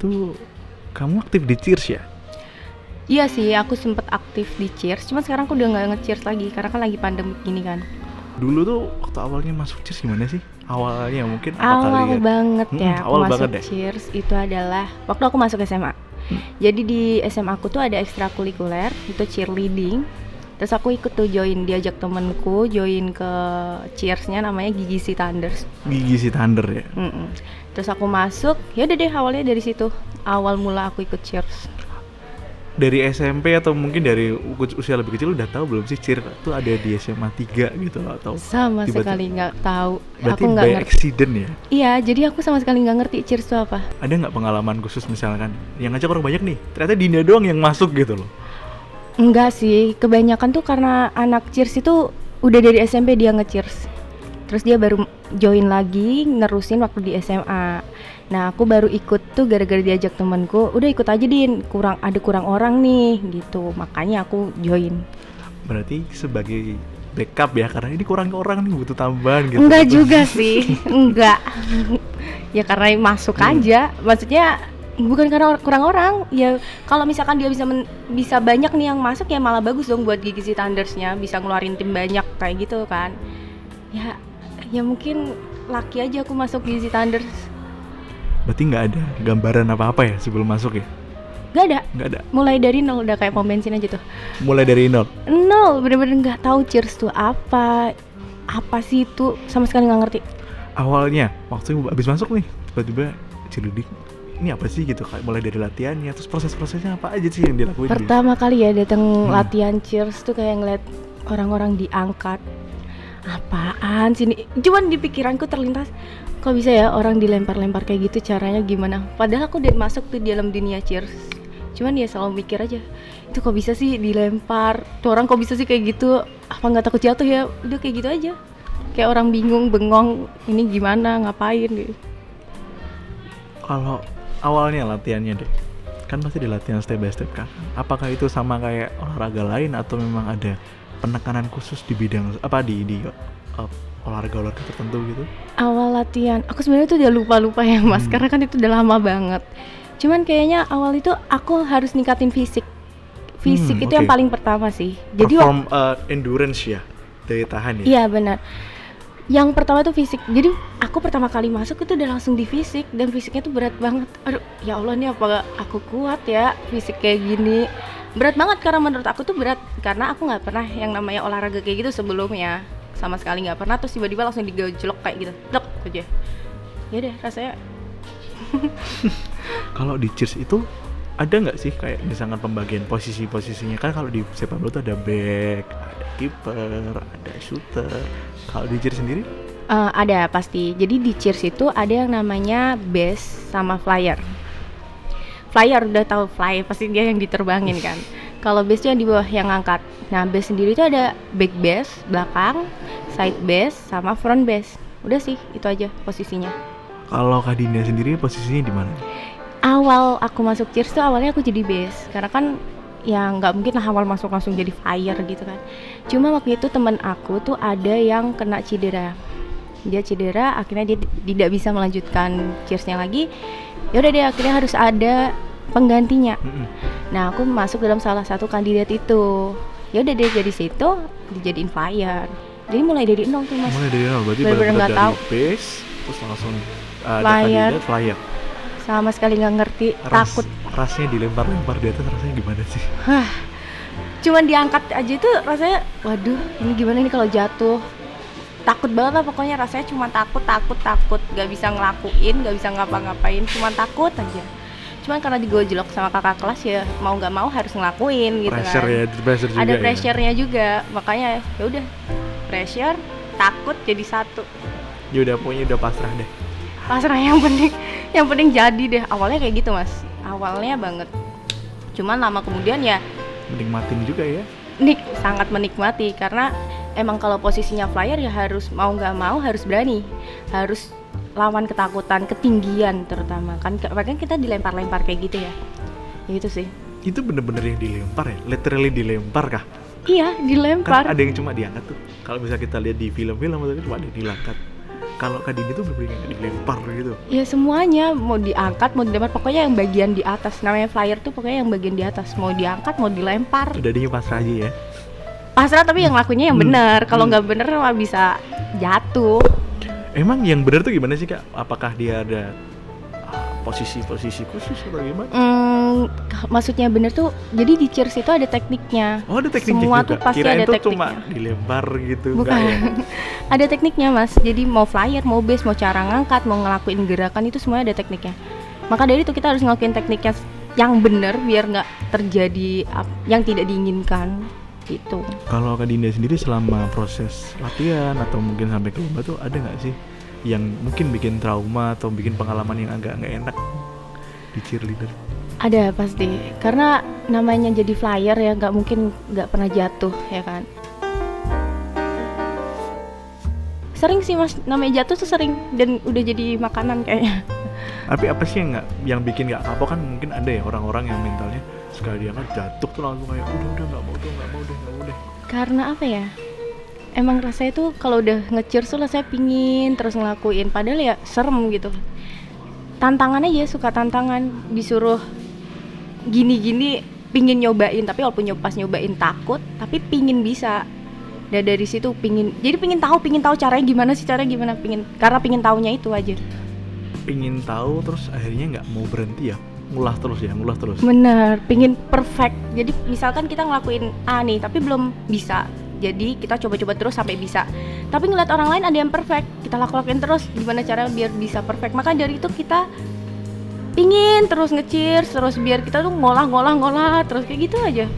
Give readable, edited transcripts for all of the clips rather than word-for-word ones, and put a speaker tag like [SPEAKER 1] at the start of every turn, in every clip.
[SPEAKER 1] itu kamu aktif di Cheers ya?
[SPEAKER 2] Iya sih, aku sempet aktif di Cheers, cuma sekarang aku udah nggak nge-Cheers lagi karena kan lagi pandemi gini kan.
[SPEAKER 1] Dulu tuh waktu awalnya masuk Cheers gimana sih? Awalnya mungkin apa
[SPEAKER 2] Awal
[SPEAKER 1] kalian?
[SPEAKER 2] banget ya aku
[SPEAKER 1] Awal
[SPEAKER 2] masuk
[SPEAKER 1] banget deh.
[SPEAKER 2] Cheers itu adalah waktu aku masuk SMA. Jadi di SMA aku tuh ada ekstrakurikuler, itu cheerleading. Terus aku ikut tuh diajak temenku join ke Cheers-nya namanya GGC Thunders.
[SPEAKER 1] Gigi si Thunder ya.
[SPEAKER 2] Terus aku masuk, ya udah deh awalnya dari situ. Awal mula aku ikut Cheers.
[SPEAKER 1] Dari SMP atau mungkin dari usia lebih kecil udah tahu belum sih Cheers itu ada di SMA 3 gitu atau
[SPEAKER 2] Sama
[SPEAKER 1] tiba-tiba-
[SPEAKER 2] sekali nggak tahu.
[SPEAKER 1] Berarti
[SPEAKER 2] Aku nggak
[SPEAKER 1] by
[SPEAKER 2] ngerti.
[SPEAKER 1] accident ya?
[SPEAKER 2] Iya, jadi aku sama sekali nggak ngerti Cheers itu apa.
[SPEAKER 1] Ada nggak pengalaman khusus misalkan yang ngajak orang banyak nih, ternyata Dinda doang yang masuk gitu loh?
[SPEAKER 2] Enggak sih, kebanyakan tuh karena anak Cheers itu udah dari SMP dia nge-Cheers. Terus dia baru join lagi, nerusin waktu di SMA. Nah, aku baru ikut tuh gara-gara diajak temanku, udah ikut aja Din, kurang orang nih gitu. Makanya aku join.
[SPEAKER 1] Berarti sebagai backup ya, karena ini kurang orang nih butuh tambahan gitu.
[SPEAKER 2] Enggak juga sih, enggak. Ya karena masuk aja. Maksudnya bukan karena kurang orang. Ya kalau misalkan dia bisa banyak nih yang masuk ya malah bagus dong buat GGC Thunders-nya, bisa ngeluarin tim banyak kayak gitu kan. Ya mungkin laki aja aku masuk GGC Thunders.
[SPEAKER 1] Berarti nggak ada gambaran apa-apa ya sebelum masuk ya? Nggak ada.
[SPEAKER 2] Mulai dari nol, udah kayak pom bensin aja tuh.
[SPEAKER 1] Mulai dari nol.
[SPEAKER 2] Nol, bener-bener nggak tahu Cheers tuh apa sih itu, sama sekali nggak ngerti.
[SPEAKER 1] Awalnya waktu habis masuk nih tiba-tiba cheerleading ini apa sih gitu, kayak mulai dari latihannya terus proses-prosesnya apa aja sih yang dilakuin?
[SPEAKER 2] Pertama kali ya datang latihan Cheers tuh kayak ngeliat orang-orang diangkat. Apaan sih ini? Cuman di pikiranku terlintas, kok bisa ya orang dilempar-lempar kayak gitu, caranya gimana? Padahal aku udah masuk tuh di dalam dunia Cheers. Cuman ya selalu mikir aja, itu kok bisa sih dilempar? Tuh orang kok bisa sih kayak gitu? Apa nggak takut jatuh ya? Udah kayak gitu aja. Kayak orang bingung, bengong, ini gimana, ngapain gitu.
[SPEAKER 1] Kalau awalnya latihannya deh, kan pasti di latihan step by step kan. Apakah itu sama kayak olahraga lain atau memang ada penekanan khusus di bidang apa di olahraga tertentu gitu?
[SPEAKER 2] Awal latihan, aku sebenarnya tuh udah lupa ya Mas, karena kan itu udah lama banget. Cuman kayaknya awal itu aku harus ningkatin fisik. Fisik itu yang paling pertama sih. Jadi
[SPEAKER 1] perform endurance ya, daya tahan ya?
[SPEAKER 2] Iya benar. Yang pertama tuh fisik. Jadi aku pertama kali masuk itu udah langsung di fisik, dan fisiknya tuh berat banget. Aduh, ya Allah, nih apa aku kuat ya fisik kayak gini? Berat banget, karena menurut aku tuh berat karena aku nggak pernah yang namanya olahraga kayak gitu sebelumnya, sama sekali nggak pernah. Terus tiba-tiba langsung digojlok kayak gitu, dok aja. Ya deh rasanya.
[SPEAKER 1] Kalau di Cheers itu ada nggak sih kayak misalkan pembagian posisinya? Kan kalau di sepak bola tuh ada back, ada kiper, ada shooter. Kalau di Cheers sendiri?
[SPEAKER 2] Ada pasti. Jadi di Cheers itu ada yang namanya base sama flyer. Flyer udah tahu, flyer pasti dia yang diterbangin kan. Kalau base itu yang di bawah yang ngangkat. Nah base sendiri itu ada back base, belakang, side base, sama front base. Udah sih itu aja posisinya.
[SPEAKER 1] Kalau Kak Dinda sendiri posisinya di mana?
[SPEAKER 2] Awal aku masuk Cheers tuh awalnya aku jadi base, karena kan ya nggak mungkin lah awal masuk langsung jadi flyer gitu kan. Cuma waktu itu teman aku tuh ada yang kena cedera. Dia cedera, akhirnya dia tidak bisa melanjutkan Cheers-nya lagi. Ya udah deh, akhirnya harus ada penggantinya. Nah aku masuk dalam salah satu kandidat itu. Ya udah deh, jadi situ dijadiin flyer. Jadi mulai dari nol tuh Mas.
[SPEAKER 1] Mulai dari nol, berarti
[SPEAKER 2] bener-bener
[SPEAKER 1] benar-benar
[SPEAKER 2] nggak
[SPEAKER 1] dari
[SPEAKER 2] tahu.
[SPEAKER 1] base terus langsung ada
[SPEAKER 2] Flyer.
[SPEAKER 1] kandidat flyer.
[SPEAKER 2] Sama sekali nggak ngerti, takut.
[SPEAKER 1] Rasnya dilempar-lempar di atas rasanya gimana sih?
[SPEAKER 2] Cuman diangkat aja itu rasanya, waduh ini gimana nih kalau jatuh. Takut banget lah pokoknya, rasanya cuma takut. Gak bisa ngelakuin, gak bisa ngapa-ngapain, cuma takut aja. Cuman karena digojlok sama kakak kelas ya mau gak mau harus ngelakuin gitu
[SPEAKER 1] Pressure
[SPEAKER 2] kan.
[SPEAKER 1] ya, pressure juga.
[SPEAKER 2] Ada pressure-nya juga, makanya ya udah pressure, takut jadi satu.
[SPEAKER 1] Ya udah pokoknya udah pasrah deh.
[SPEAKER 2] Pasrah, yang penting jadi deh. Awalnya kayak gitu Mas, awalnya banget. Cuman lama kemudian ya
[SPEAKER 1] Menikmatin juga ya.
[SPEAKER 2] sangat menikmati, karena emang kalau posisinya flyer ya harus mau nggak mau harus berani, harus lawan ketakutan, ketinggian terutama kan kita dilempar-lempar kayak gitu ya. Ya itu sih.
[SPEAKER 1] Itu bener-bener yang dilempar ya? Literally dilempar kah?
[SPEAKER 2] Iya, dilempar.
[SPEAKER 1] Kan ada yang cuma diangkat tuh. Kalau bisa kita lihat di film-film itu cuma ada diangkat. Kalau Kak Dini tuh bener-bener kayak dilempar gitu.
[SPEAKER 2] Ya semuanya, mau diangkat, mau dilempar, pokoknya yang bagian di atas. Namanya flyer tuh pokoknya yang bagian di atas. Mau diangkat, mau dilempar.
[SPEAKER 1] Udah dia pasrah aja ya.
[SPEAKER 2] Pasrah, tapi yang lakuinnya yang benar. Kalau nggak bener mah bisa jatuh.
[SPEAKER 1] Emang yang benar tuh gimana sih Kak? Apakah dia ada posisi-posisi khusus atau gimana?
[SPEAKER 2] Maksudnya bener tuh, jadi di cheers itu ada tekniknya.
[SPEAKER 1] Oh, ada tekniknya
[SPEAKER 2] Semua
[SPEAKER 1] juga.
[SPEAKER 2] tuh pasti
[SPEAKER 1] Kirain
[SPEAKER 2] ada
[SPEAKER 1] tuh
[SPEAKER 2] tekniknya.
[SPEAKER 1] cuma dilempar gitu.
[SPEAKER 2] Bukan.
[SPEAKER 1] Enggak ya?
[SPEAKER 2] Ada tekniknya Mas. Jadi mau flyer, mau base, mau cara ngangkat, mau ngelakuin gerakan itu semuanya ada tekniknya. Maka dari itu kita harus ngelakuin tekniknya yang bener biar nggak terjadi yang tidak diinginkan gitu.
[SPEAKER 1] Kalau Kak Dinda sendiri selama proses latihan atau mungkin sampai ke lomba tuh ada nggak sih yang mungkin bikin trauma atau bikin pengalaman yang agak nggak enak di cheerleader?
[SPEAKER 2] Ada pasti, karena namanya jadi flyer ya nggak mungkin nggak pernah jatuh ya kan. Sering sih Mas, namanya jatuh tuh sering dan udah jadi makanan kayaknya.
[SPEAKER 1] Tapi apa sih yang bikin nggak kapok? Kan mungkin ada ya orang-orang yang mentalnya sekali diangkat jatuh tuh langsung kayak udah nggak mau deh.
[SPEAKER 2] Karena apa ya? Emang rasanya tuh kalau udah nge-cheers tuh rasanya pingin terus ngelakuin, padahal ya serem gitu. Tantangan aja, suka tantangan, disuruh gini-gini pingin nyobain, tapi walaupun pas nyobain takut, tapi pingin bisa. Dan dari situ pingin tahu caranya gimana, karena pingin taunya itu aja.
[SPEAKER 1] Pingin tahu terus akhirnya nggak mau berhenti ya, ngulah terus.
[SPEAKER 2] Bener, pingin perfect. Jadi misalkan kita ngelakuin A nih tapi belum bisa, jadi kita coba-coba terus sampai bisa. Tapi ngeliat orang lain ada yang perfect, kita lakuin terus gimana cara biar bisa perfect. Maka dari itu kita pingin terus nge-cheers, terus biar kita tuh ngolah terus kayak gitu aja.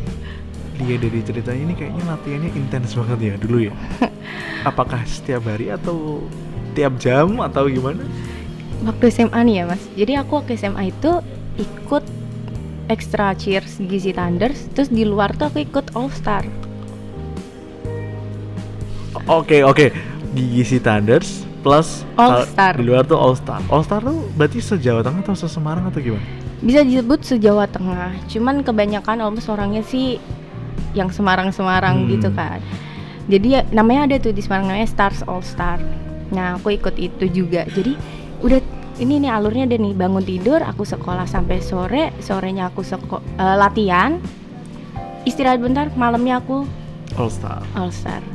[SPEAKER 1] Dia dari ceritanya ini kayaknya latihannya intens banget ya dulu ya. Apakah setiap hari atau tiap jam atau gimana?
[SPEAKER 2] Waktu SMA nih ya Mas, jadi aku waktu SMA itu ikut extra cheers Gizi Thunders, terus di luar tuh aku ikut All Star.
[SPEAKER 1] Oke. Gizi Thunders plus
[SPEAKER 2] All Star.
[SPEAKER 1] Di luar tuh All Star. All Star tuh berarti se-Jawa Tengah atau se-Semarang atau gimana?
[SPEAKER 2] Bisa disebut se-Jawa Tengah, cuman kebanyakan almost orangnya sih yang Semarang gitu kan. Jadi ya, namanya ada tuh di Semarang namanya Stars All Star. Nah aku ikut itu juga. Jadi udah ini nih alurnya ada nih, bangun tidur aku sekolah sampai sorenya aku latihan, istirahat bentar, malamnya aku All Star.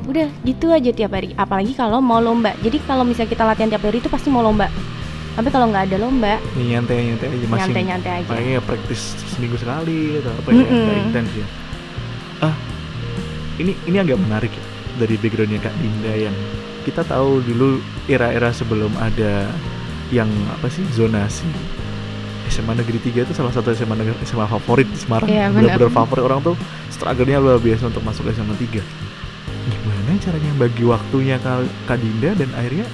[SPEAKER 2] Udah gitu aja tiap hari. Apalagi kalau mau lomba. Jadi kalau misalnya kita latihan tiap hari itu pasti mau lomba. Tapi kalau nggak ada lomba,
[SPEAKER 1] ya, nyantai aja masih.
[SPEAKER 2] Nyantai aja.
[SPEAKER 1] Kayaknya praktis seminggu sekali atau apa ya, nggak intens ya. Ini agak menarik ya dari backgroundnya Kak Dinda yang kita tahu dulu era-era sebelum ada yang apa sih zonasi. SMA Negeri 3 itu salah satu SMA favorit di Semarang.
[SPEAKER 2] Iya,
[SPEAKER 1] benar-benar favorit, orang tuh struggle-nya luar biasa untuk masuk SMA 3. Gimana caranya bagi waktunya Kak Dinda dan akhirnya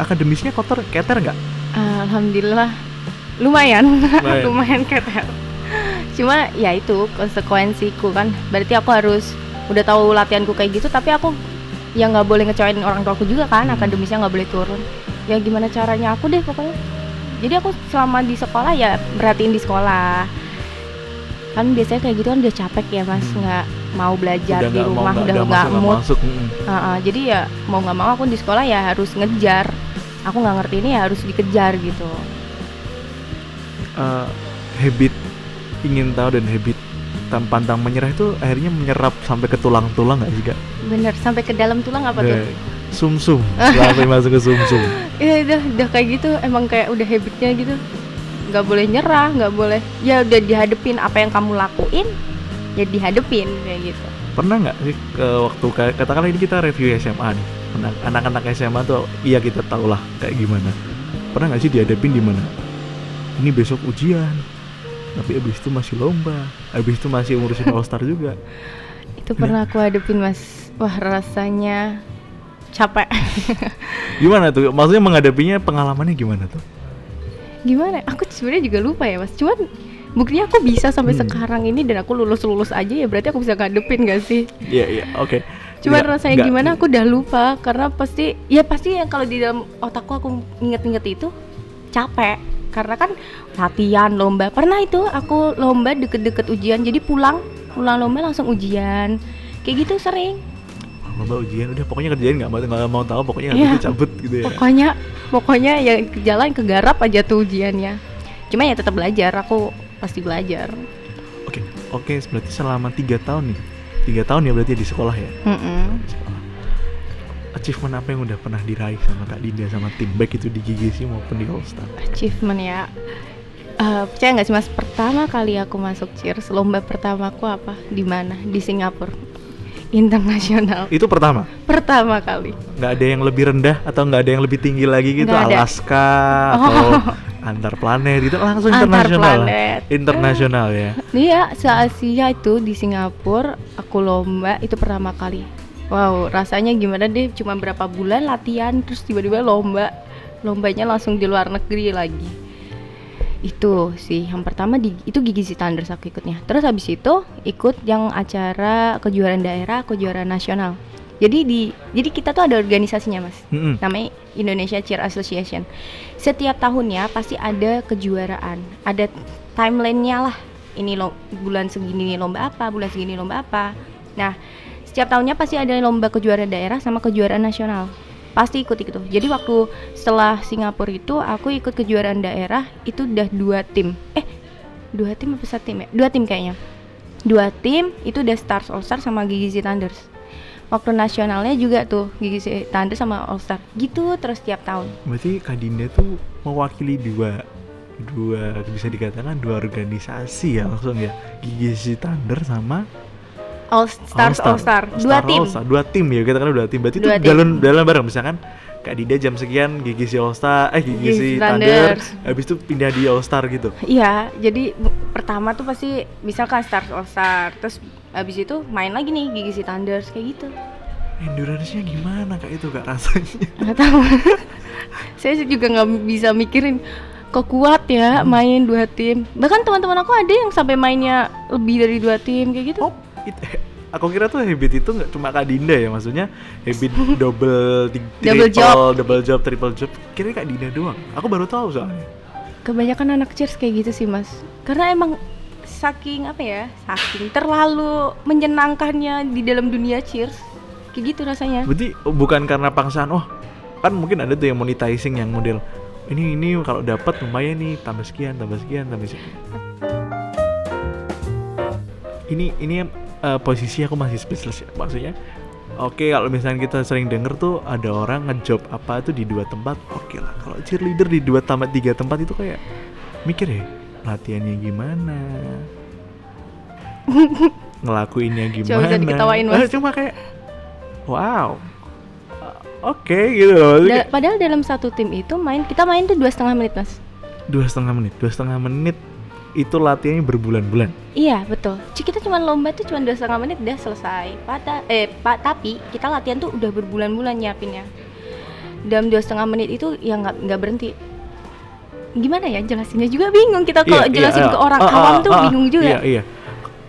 [SPEAKER 1] akademisnya keter nggak?
[SPEAKER 2] Alhamdulillah lumayan keter. Cuma ya itu konsekuensiku kan, berarti aku harus udah tahu latihanku kayak gitu, tapi aku ya nggak boleh ngecewain orang tuaku juga kan, akademisnya nggak boleh turun. Ya gimana caranya aku deh pokoknya. Jadi aku selama di sekolah ya berhatiin di sekolah. Kan biasanya kayak gitu kan udah capek ya Mas, nggak mau belajar
[SPEAKER 1] udah
[SPEAKER 2] di rumah, udah nggak mood. Jadi ya mau nggak mau aku di sekolah ya harus ngejar. Aku nggak ngerti ini ya harus dikejar gitu.
[SPEAKER 1] Habit ingin tahu dan habit pantang menyerah itu akhirnya menyerap sampai ke tulang-tulang nggak sih Kak?
[SPEAKER 2] Bener, sampai ke dalam tulang apa tuh?
[SPEAKER 1] Sumsum, sampai masuk ke sumsum.
[SPEAKER 2] Iya udah kayak gitu, emang kayak udah habitnya gitu. Nggak boleh nyerah, nggak boleh. Ya udah dihadepin apa yang kamu lakuin, ya dihadepin kayak gitu.
[SPEAKER 1] Pernah nggak sih ke waktu katakanlah ini kita review SMA nih, anak-anak SMA tuh iya kita tahu lah kayak gimana. Pernah nggak sih dihadepin di mana? Ini besok ujian, tapi abis itu masih lomba, abis itu masih ngurusin All Star juga.
[SPEAKER 2] Itu pernah aku hadepin Mas. Wah rasanya capek.
[SPEAKER 1] Gimana tuh? Maksudnya menghadapinya pengalamannya gimana tuh?
[SPEAKER 2] Gimana? Aku sebenarnya juga lupa ya Mas. Cuman buktinya aku bisa sampai sekarang ini dan aku lulus aja ya, berarti aku bisa ngadepin gak sih?
[SPEAKER 1] Iya, oke.
[SPEAKER 2] Cuman rasanya gimana aku udah lupa, karena pasti yang kalau di dalam otakku aku inget-inget itu capek. Karena kan latihan, lomba. Pernah itu aku lomba deket-deket ujian, jadi pulang lomba langsung ujian. Kayak gitu sering.
[SPEAKER 1] lomba ujian udah pokoknya kerjain, nggak mau tahu, pokoknya
[SPEAKER 2] Iya.
[SPEAKER 1] habis itu cabut gitu ya.
[SPEAKER 2] Pokoknya ya jalan kegarap aja tuh ujiannya. Cuma ya tetap belajar, aku pasti belajar.
[SPEAKER 1] Oke, berarti selama 3 tahun nih. 3 tahun ya berarti di sekolah ya.
[SPEAKER 2] Mm-mm.
[SPEAKER 1] Di sekolah. Achievement apa yang udah pernah diraih sama Kak Dinda sama tim, baik itu di GGC maupun di All Star?
[SPEAKER 2] Achievement ya. Percaya nggak sih Mas, pertama kali aku masuk Cheers, lomba pertamaku apa? Di mana? Di Singapura. Internasional.
[SPEAKER 1] Itu pertama.
[SPEAKER 2] Pertama kali.
[SPEAKER 1] Nggak ada yang lebih rendah atau nggak ada yang lebih tinggi lagi gitu,
[SPEAKER 2] Nggak ada.
[SPEAKER 1] Alaska atau antar planet gitu, langsung
[SPEAKER 2] Antar
[SPEAKER 1] internasional.
[SPEAKER 2] planet.
[SPEAKER 1] Internasional ya.
[SPEAKER 2] Iya, se-Asia itu di Singapura aku lomba itu pertama kali. Wow, rasanya gimana deh, cuma berapa bulan latihan terus tiba-tiba lomba. Lombanya langsung di luar negeri lagi. Itu sih yang pertama itu GGC Thunders aku ikutnya. Terus habis itu ikut yang acara kejuaraan daerah, kejuaraan nasional. Jadi kita tuh ada organisasinya Mas.
[SPEAKER 1] Mm-mm.
[SPEAKER 2] Namanya Indonesia Cheer Association. Setiap tahunnya pasti ada kejuaraan, ada timelinenya lah. Ini bulan segini lomba apa, bulan segini lomba apa. Nah, setiap tahunnya pasti ada lomba kejuaraan daerah sama kejuaraan nasional. Pasti ikut itu. Jadi waktu setelah Singapura itu aku ikut kejuaraan daerah itu udah 2 tim. 2 tim apa 1 tim ya? 2 tim kayaknya. 2 tim itu udah Stars All Star sama GGC Thunders. Waktu nasionalnya juga tuh GGC Thunders sama All Star. Gitu terus tiap tahun.
[SPEAKER 1] Berarti Kak Dinda tuh mewakili dua bisa dikatakan 2 organisasi ya langsung ya, GGC Thunder sama
[SPEAKER 2] All Star. 2 tim.
[SPEAKER 1] 2 tim ya, kita kan udah tim. Berarti itu
[SPEAKER 2] Dua tim.
[SPEAKER 1] dalam bareng, misalkan Kak Dinda jam sekian GGC All Star, GGC Thunder,
[SPEAKER 2] Thunders.
[SPEAKER 1] habis itu pindah di All Star gitu.
[SPEAKER 2] Iya, jadi pertama tuh pasti misalkan Stars All Star, terus habis itu main lagi nih GGC Thunders kayak gitu.
[SPEAKER 1] Endurance-nya gimana Kak itu Kak rasanya?
[SPEAKER 2] Nggak tahu. Saya juga nggak bisa mikirin kok kuat ya main 2 tim. Bahkan teman-teman aku ada yang sampai mainnya lebih dari 2 tim kayak gitu.
[SPEAKER 1] Aku kira tuh habit itu nggak cuma Kak Dinda ya, maksudnya habit double job, triple job. Kira Kak Dinda doang. Aku baru tahu soalnya.
[SPEAKER 2] Kebanyakan anak Cheers kayak gitu sih Mas. Karena emang saking terlalu menyenangkannya di dalam dunia Cheers. Kayak gitu rasanya.
[SPEAKER 1] Berarti bukan karena paksaan, kan mungkin ada tuh yang monetizing yang model ini kalau dapat lumayan nih, tambah sekian. Ini posisi aku masih speechless ya, maksudnya oke, kalau misalnya kita sering denger tuh ada orang ngejob apa tuh di 2 tempat, oke lah. Kalau cheerleader di 2 tempat 3 tempat itu kayak mikir ya, latihannya gimana, ngelakuinnya gimana.
[SPEAKER 2] Cuma bisa diketawain Mas.
[SPEAKER 1] Cuma kayak wow, oke gitu loh.
[SPEAKER 2] Padahal dalam satu tim itu kita main tuh 2,5 menit Mas.
[SPEAKER 1] 2,5 menit itu latihannya berbulan-bulan.
[SPEAKER 2] Iya betul. Kita cuma lomba tuh cuma 2,5 menit udah selesai. Tapi kita latihan tuh udah berbulan-bulan nyiapinnya. Dalam 2,5 menit itu ya nggak berhenti. Gimana ya jelasinnya juga bingung kita kalau jelasin ke orang awam tuh bingung juga.
[SPEAKER 1] Iya.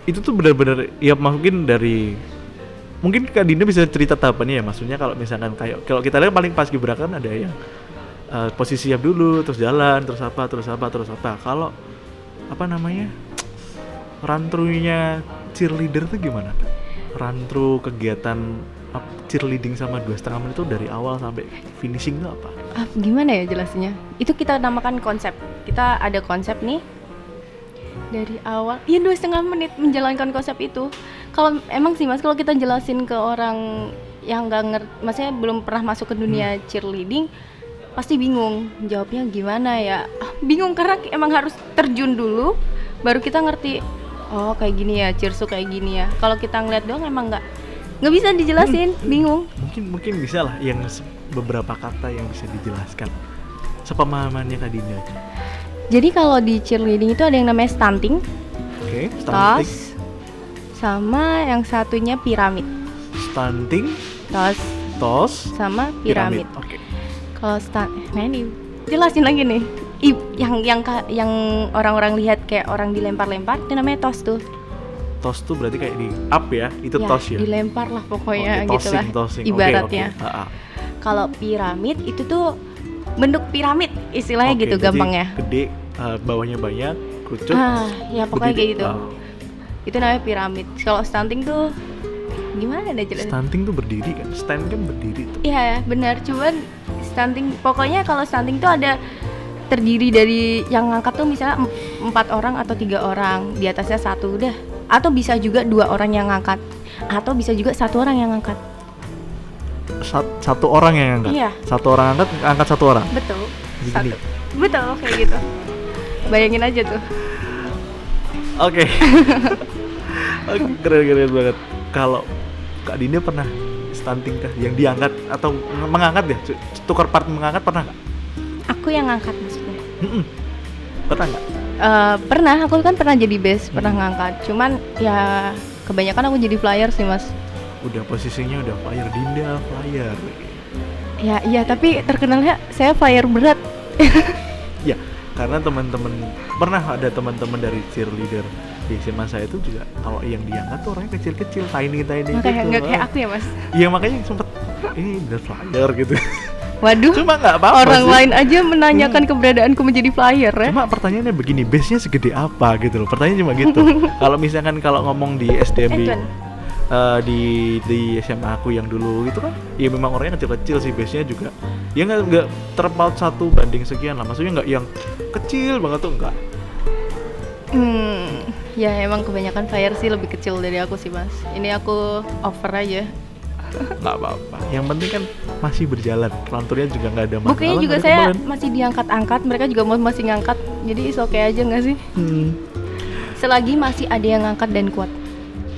[SPEAKER 1] Itu tuh benar-benar ya, mungkin Kak Dinda bisa cerita tahapannya ya, maksudnya kalau misalkan kayak kalau kita lihat paling pas Gibra kan ada yang posisi siap dulu, terus jalan, terus apa. Kalau apa namanya, run through-nya cheerleader tuh gimana Kak? Run through kegiatan cheerleading sama 2,5 menit itu dari awal sampai finishing itu apa?
[SPEAKER 2] Gimana ya jelasinnya? Itu kita namakan konsep. Kita ada konsep nih dari awal. Iya 2,5 menit menjalankan konsep itu. Kalau emang sih Mas, kalau kita jelasin ke orang yang nggak ngerti, maksudnya belum pernah masuk ke dunia cheerleading, pasti bingung jawabnya gimana ya. Bingung karena emang harus terjun dulu baru kita ngerti. Oh kayak gini ya, cheers tuh kayak gini ya. Kalau kita ngeliat doang emang nggak bisa dijelasin, bingung.
[SPEAKER 1] Mungkin bisa lah yang beberapa kata yang bisa dijelaskan sepemahamannya Kak Dinda.
[SPEAKER 2] Jadi kalau di cheerleading itu ada yang namanya stunting,
[SPEAKER 1] Stunting,
[SPEAKER 2] toss, sama yang satunya piramid.
[SPEAKER 1] Stunting, toss,
[SPEAKER 2] sama piramid.
[SPEAKER 1] Oke.
[SPEAKER 2] Kalau nah ini jelasin lagi nih. Yang orang-orang lihat kayak orang dilempar-lempar itu namanya toss tuh.
[SPEAKER 1] Toss tuh berarti kayak di up ya, itu
[SPEAKER 2] Ya,
[SPEAKER 1] toss ya.
[SPEAKER 2] dilempar lah pokoknya
[SPEAKER 1] Oke,
[SPEAKER 2] gitulah.
[SPEAKER 1] tossing.
[SPEAKER 2] Ibaratnya.
[SPEAKER 1] Okay.
[SPEAKER 2] Kalau piramid itu tuh bentuk piramid istilahnya gitu
[SPEAKER 1] berarti
[SPEAKER 2] gampangnya.
[SPEAKER 1] Gede, bawahnya banyak, kerucut.
[SPEAKER 2] Ya pokoknya kayak gitu.
[SPEAKER 1] Oh.
[SPEAKER 2] Itu namanya piramid. Kalau stunting tuh gimana deh ceritanya?
[SPEAKER 1] Stunting tuh berdiri kan, stand kan berdiri tuh.
[SPEAKER 2] Iya benar, cuman stunting pokoknya kalau stunting tuh ada terdiri dari yang ngangkat tuh misalnya 4 orang atau 3 orang, di atasnya satu udah, atau bisa juga 2 orang yang ngangkat, atau bisa juga 1 orang yang ngangkat.
[SPEAKER 1] Satu orang yang angkat.
[SPEAKER 2] Iya.
[SPEAKER 1] Satu orang angkat satu orang.
[SPEAKER 2] Betul.
[SPEAKER 1] Begini.
[SPEAKER 2] Betul kayak gitu. Bayangin aja tuh.
[SPEAKER 1] Oke. Oke, keren banget. Kalau Kak Dinda pernah stunting kah? Yang diangkat atau mengangkat ya? Tukar part mengangkat pernah nggak?
[SPEAKER 2] Aku yang ngangkat maksudnya.
[SPEAKER 1] Pernah nggak?
[SPEAKER 2] Pernah, aku kan pernah jadi base, pernah ngangkat. Cuman ya kebanyakan aku jadi flyer sih mas.
[SPEAKER 1] Udah posisinya udah flyer, Dinda flyer.
[SPEAKER 2] Ya iya, tapi terkenalnya saya flyer berat.
[SPEAKER 1] Ya, karena teman-teman pernah ada teman-teman dari cheerleader di SMA saya itu juga kalau yang diangkat tuh orangnya kecil-kecil, tiny gitu.
[SPEAKER 2] Nggak kayak aku ya mas.
[SPEAKER 1] Iya makanya sempet ini the flyer gitu.
[SPEAKER 2] Waduh.
[SPEAKER 1] Cuma nggak apa-apa
[SPEAKER 2] orang
[SPEAKER 1] sih.
[SPEAKER 2] lain aja menanyakan keberadaanku menjadi flyer ya.
[SPEAKER 1] Cuma pertanyaannya begini, base-nya segede apa gitu loh. Pertanyaannya cuma gitu. Kalau misalkan kalau ngomong di SDMB di SMA aku yang dulu itu kan ya memang orangnya kecil-kecil sih, base-nya juga ya nggak terpaut 1:sekian lah, maksudnya nggak yang kecil banget tuh, enggak.
[SPEAKER 2] Ya emang kebanyakan flyer sih lebih kecil dari aku sih mas. Ini aku over aja.
[SPEAKER 1] Nggak apa-apa, yang penting kan masih berjalan, pelanturnya juga nggak ada masalah.
[SPEAKER 2] Buktinya juga saya masih diangkat-angkat, mereka juga masih ngangkat, jadi is okay aja nggak sih? Selagi masih ada yang ngangkat dan kuat.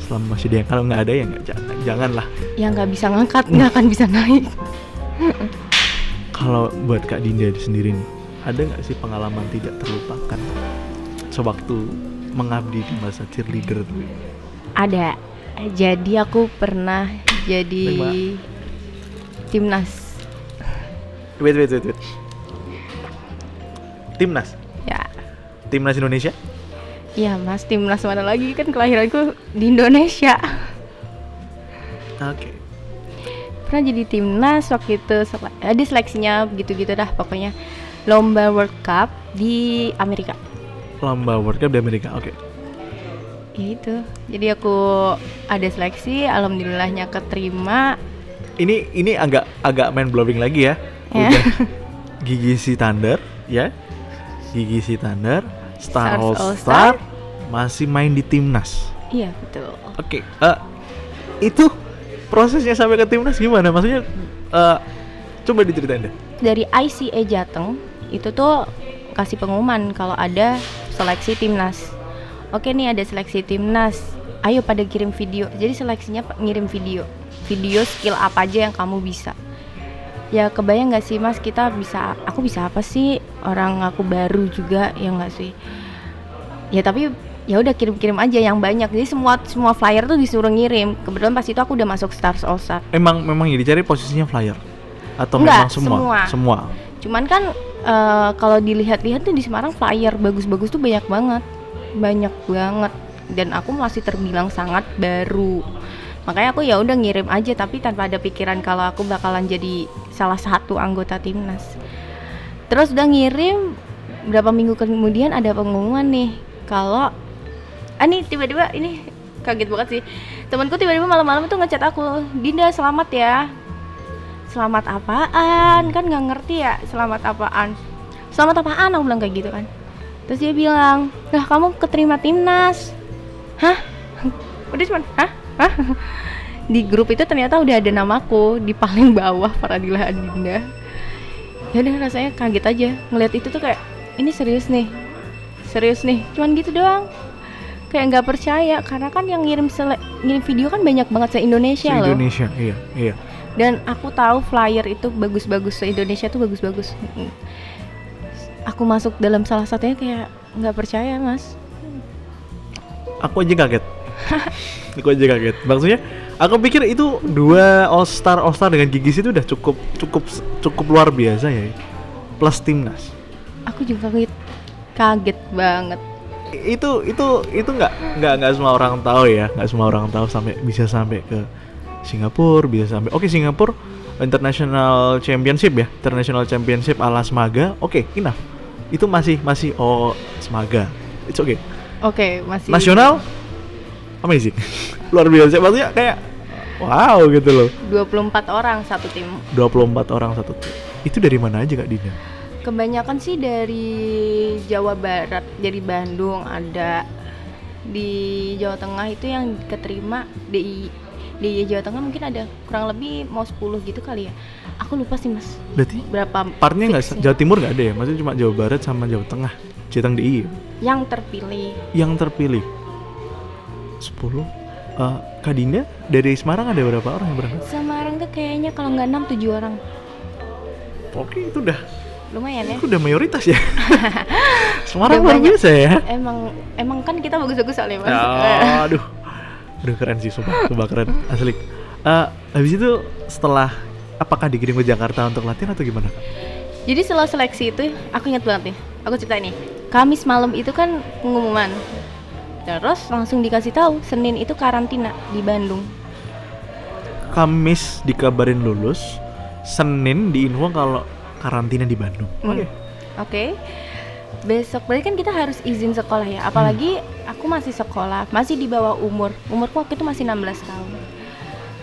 [SPEAKER 1] Selama masih dia, kalau nggak ada ya nggak, janganlah.
[SPEAKER 2] Yang nggak bisa ngangkat nggak akan bisa naik.
[SPEAKER 1] Kalau buat Kak Dinda sendiri nih, ada nggak sih pengalaman tidak terlupakan sewaktu mengabdi di masa cheerleader tuh?
[SPEAKER 2] Ada. Jadi aku pernah jadi timnas.
[SPEAKER 1] Wait. Timnas?
[SPEAKER 2] Ya.
[SPEAKER 1] Timnas Indonesia?
[SPEAKER 2] Iya mas, timnas mana lagi, kan kelahiranku di Indonesia.
[SPEAKER 1] Oke.
[SPEAKER 2] Pernah jadi timnas waktu itu, di seleksinya gitu-gitu dah pokoknya. Lomba World Cup di Amerika.
[SPEAKER 1] Lomba World Cup di Amerika, oke.
[SPEAKER 2] Ya itu, jadi aku ada seleksi, alhamdulillahnya keterima.
[SPEAKER 1] Ini agak mind blowing lagi ya. Udah Gigi Sitandar ya. Gigi Sitandar, Star All Star, masih main di timnas.
[SPEAKER 2] Iya betul.
[SPEAKER 1] Oke, itu prosesnya sampai ke timnas gimana? Maksudnya coba diceritain deh.
[SPEAKER 2] Dari ICA Jateng itu tuh kasih pengumuman kalau ada seleksi timnas. Oke nih ada seleksi timnas, ayo pada kirim video. Jadi seleksinya ngirim video skill apa aja yang kamu bisa. Ya kebayang nggak sih mas, aku bisa apa sih, orang aku baru juga ya nggak sih. Ya tapi ya udah kirim aja yang banyak. Jadi semua flyer tuh disuruh ngirim. Kebetulan pas itu aku udah masuk Stars All Star.
[SPEAKER 1] Emang yang dicari posisinya flyer atau
[SPEAKER 2] enggak,
[SPEAKER 1] memang semua? Cuman
[SPEAKER 2] kan kalau dilihat-lihat tuh di Semarang flyer bagus-bagus tuh banyak banget dan aku masih terbilang sangat baru. Makanya aku ya udah ngirim aja, tapi tanpa ada pikiran kalau aku bakalan jadi salah satu anggota timnas. Terus udah ngirim, berapa minggu kemudian ada pengumuman nih kalau ini tiba-tiba, ini kaget banget sih, temanku tiba-tiba malam-malam tuh ngechat aku, Dinda selamat ya. Selamat apaan? Kan nggak ngerti ya selamat apaan aku bilang kayak gitu kan. Terus dia bilang, lah kamu keterima timnas. Hah? Udah cuman, hah? Di grup itu ternyata udah ada namaku di paling bawah, Faradila Adinda. Ya udah rasanya kaget aja ngeliat itu tuh, kayak ini serius nih, cuman gitu doang. Kayak nggak percaya, karena kan yang ngirim video kan banyak banget se-Indonesia loh.
[SPEAKER 1] Se-Indonesia, iya.
[SPEAKER 2] Dan aku tahu flyer itu bagus-bagus, se-Indonesia tuh bagus-bagus. Aku masuk dalam salah satunya, kayak nggak percaya mas.
[SPEAKER 1] Aku aja kaget. Maksudnya aku pikir itu 2 all star dengan Gigis itu udah cukup luar biasa ya. Plus timnas.
[SPEAKER 2] Aku juga kaget banget.
[SPEAKER 1] Itu nggak semua orang tahu ya. Nggak semua orang tahu bisa sampai ke Singapura, Singapura International Championship ala Semaga. Oke, enough. Itu masih Semaga. It's okay.
[SPEAKER 2] Oke, masih
[SPEAKER 1] nasional amazing. Luar biasa. Maksudnya kayak Wow gitu loh.
[SPEAKER 2] 24 orang satu tim.
[SPEAKER 1] 24 orang satu tim. Itu dari mana aja Kak Dina?
[SPEAKER 2] Kebanyakan sih dari Jawa Barat, dari Bandung ada. Di Jawa Tengah itu yang keterima di Jawa Tengah mungkin ada kurang lebih mau 10 gitu kali ya. Aku lupa sih Mas.
[SPEAKER 1] Berarti
[SPEAKER 2] Berapa
[SPEAKER 1] partnya nggak
[SPEAKER 2] fixnya.
[SPEAKER 1] Jawa Timur nggak ada ya? Maksudnya cuma Jawa Barat sama Jawa Tengah. Jateng DI
[SPEAKER 2] Yang terpilih.
[SPEAKER 1] yang terpilih 10. Kak Dina dari Semarang ada berapa orang yang berangkat?
[SPEAKER 2] Semarang tuh kayaknya kalau nggak 6 7 orang.
[SPEAKER 1] Oke, itu udah
[SPEAKER 2] Lumayan ya.
[SPEAKER 1] mayoritas ya. Semarang
[SPEAKER 2] Udah
[SPEAKER 1] luar
[SPEAKER 2] banyak.
[SPEAKER 1] biasa ya.
[SPEAKER 2] Emang kan kita bagus-bagus soalnya Mas.
[SPEAKER 1] Aduh keren sih, sumpah keren asli. Habis itu setelah apakah dikirim ke Jakarta untuk latihan atau gimana?
[SPEAKER 2] Jadi setelah seleksi itu aku ingat banget nih. Aku cerita nih. Kamis malam itu kan pengumuman. Terus langsung dikasih tahu Senin itu karantina di Bandung.
[SPEAKER 1] Kamis dikabarin lulus, Senin diinfo kalau karantina di Bandung.
[SPEAKER 2] Oke. Besok berarti kan kita harus izin sekolah ya. Apalagi aku masih sekolah, masih di bawah umur. Umurku waktu itu masih 16 tahun.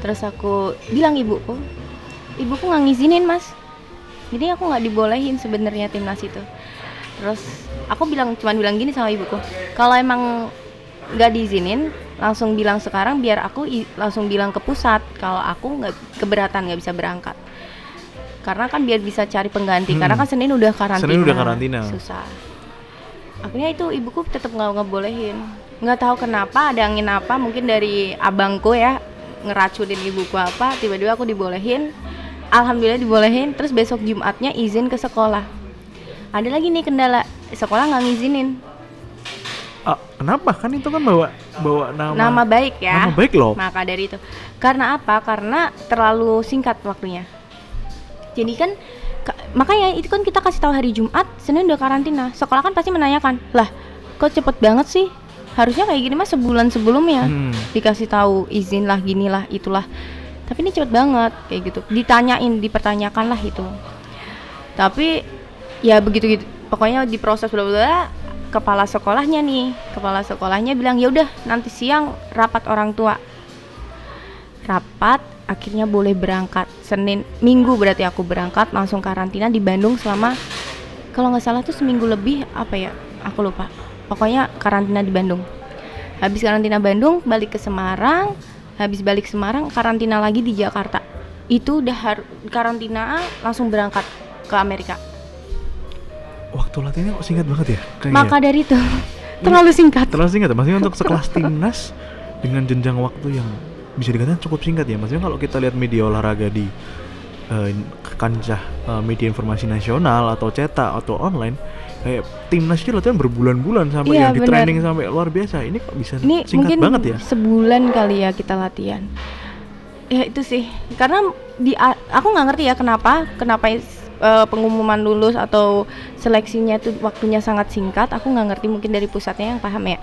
[SPEAKER 2] Terus aku bilang ibuku nggak ngizinin Mas. Jadi aku nggak dibolehin sebenarnya timnas itu. Terus aku cuman bilang gini sama ibuku, kalau emang nggak diizinin, langsung bilang sekarang biar aku langsung bilang ke pusat kalau aku nggak keberatan nggak bisa berangkat. Karena kan biar bisa cari pengganti. Karena kan Senin udah karantina. Susah. Akhirnya itu ibuku tetap nggak ngebolehin. Nggak tahu kenapa, ada angin apa, mungkin dari abangku ya ngeracunin ibuku apa. Tiba-tiba aku dibolehin. Alhamdulillah dibolehin. Terus besok Jumatnya izin ke sekolah. Ada lagi nih kendala, sekolah nggak ngizinin.
[SPEAKER 1] Kenapa? Kan itu kan bawa
[SPEAKER 2] Nama baik ya.
[SPEAKER 1] Nama baik loh.
[SPEAKER 2] Maka dari itu. Karena apa? Karena terlalu singkat waktunya. Jadi kan makanya itu kan kita kasih tahu hari Jumat, Senin udah karantina. Sekolah kan pasti menanyakan, lah kok cepet banget sih? Harusnya kayak gini mas sebulan sebelumnya dikasih tahu izin lah, gini lah, itulah. Tapi ini cepet banget kayak gitu. Dipertanyakan lah itu. Tapi ya begitu gitu. Pokoknya diproses bla-bla. Kepala sekolahnya bilang ya udah nanti siang rapat orang tua. Rapat, akhirnya boleh berangkat Senin, Minggu berarti aku berangkat langsung karantina di Bandung selama kalau nggak salah tuh seminggu lebih apa ya, aku lupa. Pokoknya karantina di Bandung. Habis karantina Bandung balik ke Semarang, habis balik Semarang karantina lagi di Jakarta. Itu udah karantina langsung berangkat ke Amerika.
[SPEAKER 1] Waktu latihannya kok singkat banget ya?
[SPEAKER 2] Maka dari itu terlalu singkat.
[SPEAKER 1] Maksudnya untuk sekelas timnas dengan jenjang waktu yang bisa dikatakan cukup singkat ya. Maksudnya kalau kita lihat media olahraga di kancah media informasi nasional atau cetak atau online, kayak timnas itu latihan berbulan-bulan sampai yang di training sampai luar biasa. Ini kok bisa singkat banget ya?
[SPEAKER 2] Sebulan kali ya kita latihan. Ya itu sih. Karena aku nggak ngerti ya kenapa pengumuman lulus atau seleksinya itu waktunya sangat singkat. Aku nggak ngerti, mungkin dari pusatnya yang paham ya.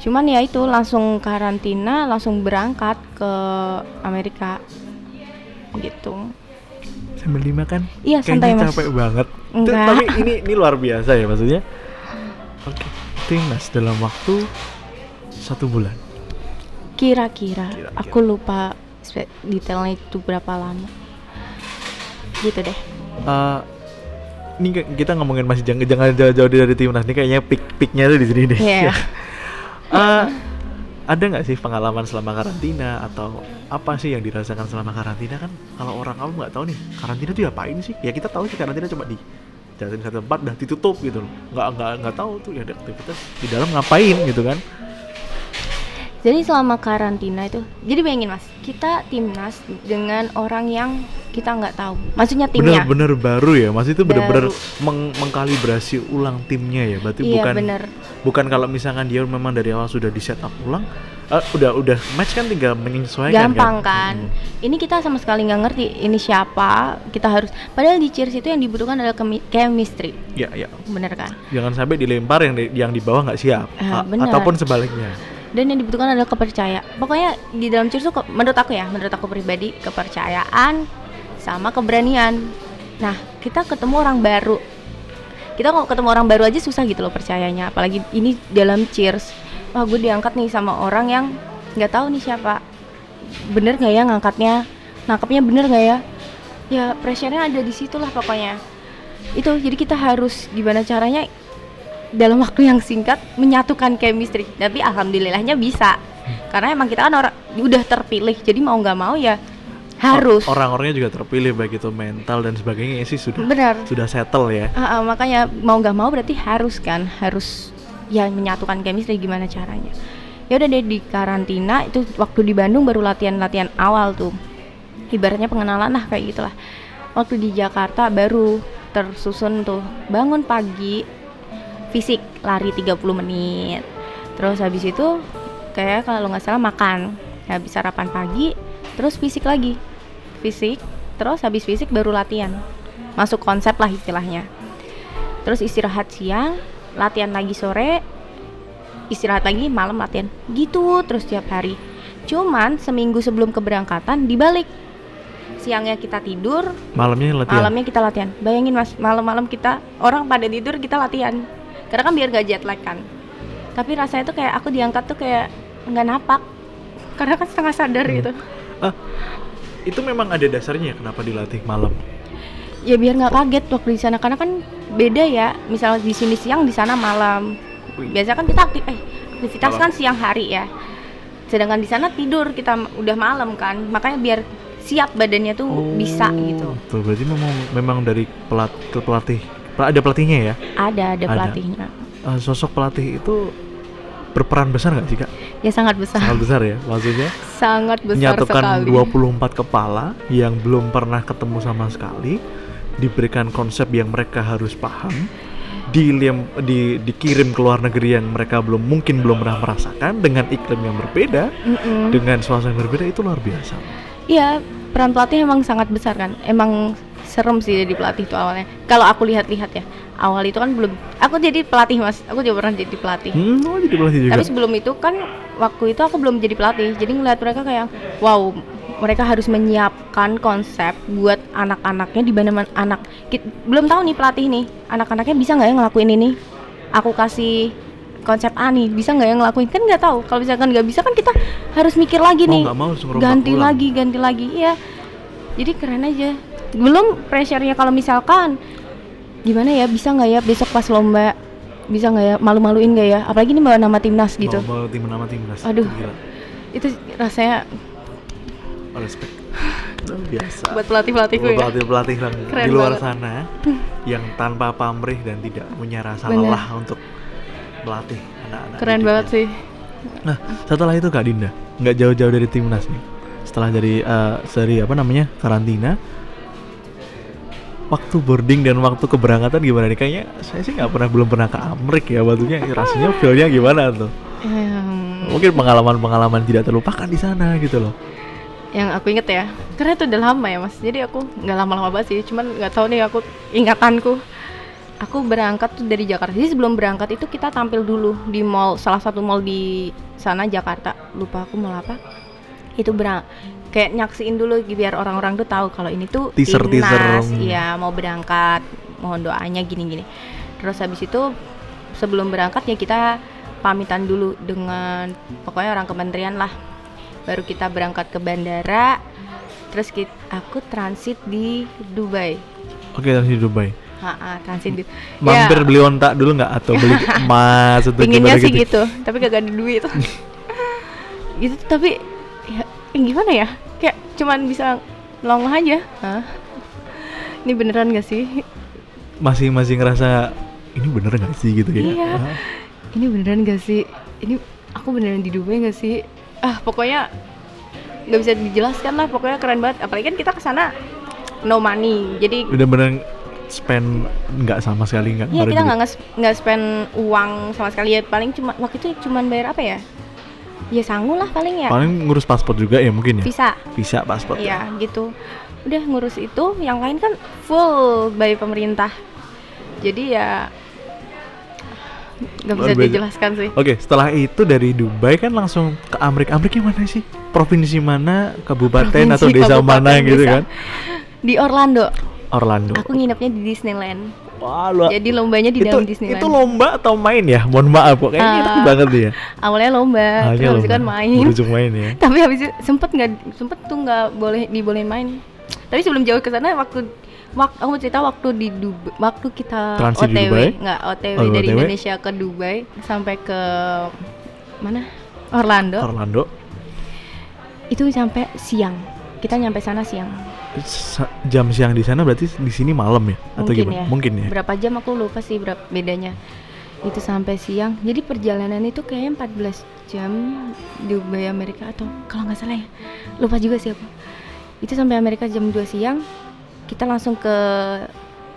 [SPEAKER 2] Cuman ya itu langsung karantina, langsung berangkat ke Amerika gitu.
[SPEAKER 1] Sambil dimakan?
[SPEAKER 2] Iya santai mas.
[SPEAKER 1] Capek banget.
[SPEAKER 2] Enggak.
[SPEAKER 1] Tapi ini luar biasa ya maksudnya. Oke. Timnas dalam waktu 1 bulan.
[SPEAKER 2] Kira-kira. Aku lupa detailnya itu berapa lama. Gitu deh.
[SPEAKER 1] Ini kita ngomongin masih jangan jauh-jauh dari timnas. Ini kayaknya peak-peaknya tuh di sini deh.
[SPEAKER 2] Yeah.
[SPEAKER 1] Ada nggak sih pengalaman selama karantina atau apa sih yang dirasakan selama karantina? Kan kalau orang awam nggak tahu nih karantina tuh apain sih? Ya kita tahu sih karantina cuma di satu tempat udah ditutup gitu loh. Nggak tahu tuh ya ada aktivitas di dalam ngapain gitu kan?
[SPEAKER 2] Jadi selama karantina itu, jadi bayangin mas, kita timnas dengan orang yang kita nggak tahu. Maksudnya timnya.
[SPEAKER 1] Bener-bener baru ya, mas itu bener-bener mengkalibrasi ulang timnya ya. Berarti
[SPEAKER 2] iya,
[SPEAKER 1] bukan kalau misalkan dia memang dari awal sudah di setup ulang, udah match kan tinggal menyesuaikan.
[SPEAKER 2] Gampang kan. Ini kita sama sekali nggak ngerti ini siapa. Kita harus. Padahal di cheers itu yang dibutuhkan adalah chemistry.
[SPEAKER 1] Iya.
[SPEAKER 2] Bener kan?
[SPEAKER 1] Jangan sampai dilempar yang di bawah nggak siap, ataupun sebaliknya.
[SPEAKER 2] Dan yang dibutuhkan adalah kepercayaan. Pokoknya di dalam cheers tuh menurut aku pribadi, kepercayaan sama keberanian. Nah, kita ketemu orang baru. Kita kalau ketemu orang baru aja susah gitu loh percayanya. Apalagi ini dalam cheers. Wah, gue diangkat nih sama orang yang nggak tahu nih siapa. bener nggak ya ngangkatnya, nangkapnya bener nggak ya, ya pressure-nya ada di situ lah pokoknya. Itu jadi kita harus gimana caranya dalam waktu yang singkat menyatukan chemistry. Tapi alhamdulillahnya bisa, karena emang kita kan orang udah terpilih, jadi mau nggak mau ya harus.
[SPEAKER 1] Orang-orangnya juga terpilih, baik itu mental dan sebagainya sih
[SPEAKER 2] Benar.
[SPEAKER 1] sudah settle ya.
[SPEAKER 2] Makanya mau nggak mau berarti harus ya menyatukan chemistry. Gimana caranya? Ya udah deh, di karantina itu waktu di Bandung baru latihan awal tuh, ibaratnya pengenalan lah kayak gitulah. Waktu di Jakarta baru tersusun tuh, bangun pagi fisik lari 30 menit, terus habis itu kayak kalau nggak salah makan, habis sarapan pagi terus fisik lagi, terus habis fisik baru latihan, masuk konsep lah istilahnya. Terus istirahat siang, latihan lagi sore, istirahat lagi malam, latihan gitu terus tiap hari. Cuman seminggu sebelum keberangkatan dibalik, siangnya kita tidur, malamnya kita latihan. Bayangin Mas, malam-malam kita orang pada tidur, kita latihan, karena kan biar gak jet lag kan. Tapi rasanya tuh kayak aku diangkat tuh kayak nggak napak, karena kan setengah sadar gitu.
[SPEAKER 1] Itu memang ada dasarnya kenapa dilatih malam?
[SPEAKER 2] Ya biar nggak kaget waktu di sana, karena kan beda ya. Misalnya di sini siang, di sana malam. Biasa kan kita aktivitas
[SPEAKER 1] malam.
[SPEAKER 2] Kan siang hari ya, sedangkan di sana tidur kita udah malam kan. Makanya biar siap badannya tuh bisa gitu.
[SPEAKER 1] Tuh, berarti memang dari pelatih ada pelatihnya ya?
[SPEAKER 2] Ada pelatihnya.
[SPEAKER 1] Sosok pelatih itu berperan besar nggak sih Kak?
[SPEAKER 2] Ya sangat besar.
[SPEAKER 1] Sangat besar ya, maksudnya
[SPEAKER 2] sangat besar
[SPEAKER 1] menyatukan
[SPEAKER 2] sekali.
[SPEAKER 1] 24 kepala yang belum pernah ketemu sama sekali, diberikan konsep yang mereka harus paham, dikirim ke luar negeri yang mereka belum pernah merasakan, dengan iklim yang berbeda, dengan suasana yang berbeda. Itu luar biasa.
[SPEAKER 2] Iya, peran pelatih emang sangat besar kan. Emang serem sih jadi pelatih itu awalnya. Kalau aku lihat-lihat ya, awal itu kan belum. Aku jadi pelatih Mas, aku juga pernah jadi pelatih.
[SPEAKER 1] Jadi pelatih juga.
[SPEAKER 2] Tapi sebelum itu kan, waktu itu aku belum jadi pelatih. Jadi ngeliat mereka kayak, wow, mereka harus menyiapkan konsep buat anak-anaknya, di mana belum tahu nih pelatih nih, anak-anaknya bisa nggak ya ngelakuin ini. Aku kasih konsep A nih, bisa nggak ya ngelakuin, kan nggak tahu. Kalau misalkan nggak bisa kan kita harus mikir lagi nih, ganti lagi ya. Jadi keren aja. Belum pressure-nya kalau misalkan gimana ya, bisa nggak ya besok pas lomba, bisa nggak ya, malu-maluin nggak ya, apalagi ini bawa nama timnas gitu.
[SPEAKER 1] Bawa nama timnas.
[SPEAKER 2] Aduh, itu rasanya
[SPEAKER 1] respect. Biasa.
[SPEAKER 2] Buat pelatih-pelatihku ya.
[SPEAKER 1] Pelatih yang
[SPEAKER 2] keren
[SPEAKER 1] di luar
[SPEAKER 2] banget.
[SPEAKER 1] sana yang tanpa pamrih dan tidak punya rasa lelah untuk melatih anak-anak.
[SPEAKER 2] Keren banget sih.
[SPEAKER 1] Nah, setelah itu Kak Dinda nggak jauh-jauh dari timnas nih. Setelah dari karantina, waktu boarding dan waktu keberangkatan gimana nih? Kayaknya saya sih belum pernah ke Amerika ya, waktunya rasanya feel-nya gimana tuh? Mungkin pengalaman tidak terlupakan di sana gitu loh.
[SPEAKER 2] Yang aku inget ya, karena itu udah lama ya Mas, jadi aku nggak lama-lama banget sih, cuman nggak tahu nih aku ingatanku. Aku berangkat tuh dari Jakarta. Jadi sebelum berangkat itu kita tampil dulu di mall, salah satu mall di sana Jakarta, lupa aku mall apa. Itu kayak nyaksiin dulu biar orang-orang tuh tahu kalau ini tuh timnas, ya mau berangkat, mohon doanya gini-gini. Terus habis itu sebelum berangkat ya kita pamitan dulu dengan pokoknya orang kementerian lah. Baru kita berangkat ke bandara. Terus aku transit di Dubai.
[SPEAKER 1] Oke, transit di Dubai.
[SPEAKER 2] Transit di.
[SPEAKER 1] Mampir beli onta dulu nggak atau beli emas atau
[SPEAKER 2] pinginnya sih gitu, tapi kagak ada duit. Gitu, tapi ya gimana ya? Kayak cuman bisa ngelong aja. Ini beneran gak sih?
[SPEAKER 1] Masih ngerasa ini bener gak sih gitu ya?
[SPEAKER 2] Iya. Ini beneran gak sih? Ini aku beneran di Dubai gak sih? Pokoknya nggak bisa dijelaskan lah. Pokoknya keren banget. Apalagi kan kita kesana no money, jadi
[SPEAKER 1] bener-bener spend nggak sama sekali nggak.
[SPEAKER 2] Iya, kita nggak spend uang sama sekali ya. Paling waktu itu cuman bayar apa ya? Ya sangu lah paling ya.
[SPEAKER 1] Paling ngurus paspor juga ya mungkin ya. Visa paspor.
[SPEAKER 2] Iya gitu. Udah ngurus itu, yang lain kan full by pemerintah. Jadi ya nggak bisa dijelaskan sih.
[SPEAKER 1] Oke, setelah itu dari Dubai kan langsung ke Amerika mana sih? Provinsi mana, kabupaten atau desa mana gitu kan?
[SPEAKER 2] Di Orlando.
[SPEAKER 1] Orlando.
[SPEAKER 2] Aku nginepnya di Disneyland.
[SPEAKER 1] Wah, lu
[SPEAKER 2] Jadi lombanya di dalam Disneyland.
[SPEAKER 1] itu lomba atau main ya? Mohon maaf kok kayaknya itu banget ya.
[SPEAKER 2] Awalnya lomba, terus
[SPEAKER 1] Hanya
[SPEAKER 2] habis itu
[SPEAKER 1] lomba.
[SPEAKER 2] kan main.
[SPEAKER 1] Berujung main ya.
[SPEAKER 2] Tapi habis itu sempet tuh nggak boleh dibolehin main. Tapi sebelum jauh ke sana waktu aku mau cerita waktu di Dubai, waktu kita
[SPEAKER 1] Transit di
[SPEAKER 2] OTW,
[SPEAKER 1] Dubai?
[SPEAKER 2] nggak OTW
[SPEAKER 1] Oh,
[SPEAKER 2] dari
[SPEAKER 1] OTW?
[SPEAKER 2] Indonesia ke Dubai sampai ke mana? Orlando.
[SPEAKER 1] Orlando
[SPEAKER 2] Itu sampai siang. Kita nyampe sana siang.
[SPEAKER 1] jam siang di sana berarti di sini malam ya atau
[SPEAKER 2] Mungkin
[SPEAKER 1] gimana?
[SPEAKER 2] ya.
[SPEAKER 1] Mungkin ya.
[SPEAKER 2] Berapa jam aku lupa sih berapa bedanya. Itu sampai siang. Jadi perjalanan itu kayaknya 14 jam Dubai Amerika atau kalau nggak salah ya. Lupa juga sih aku. Itu sampai Amerika jam 2 siang. Kita langsung ke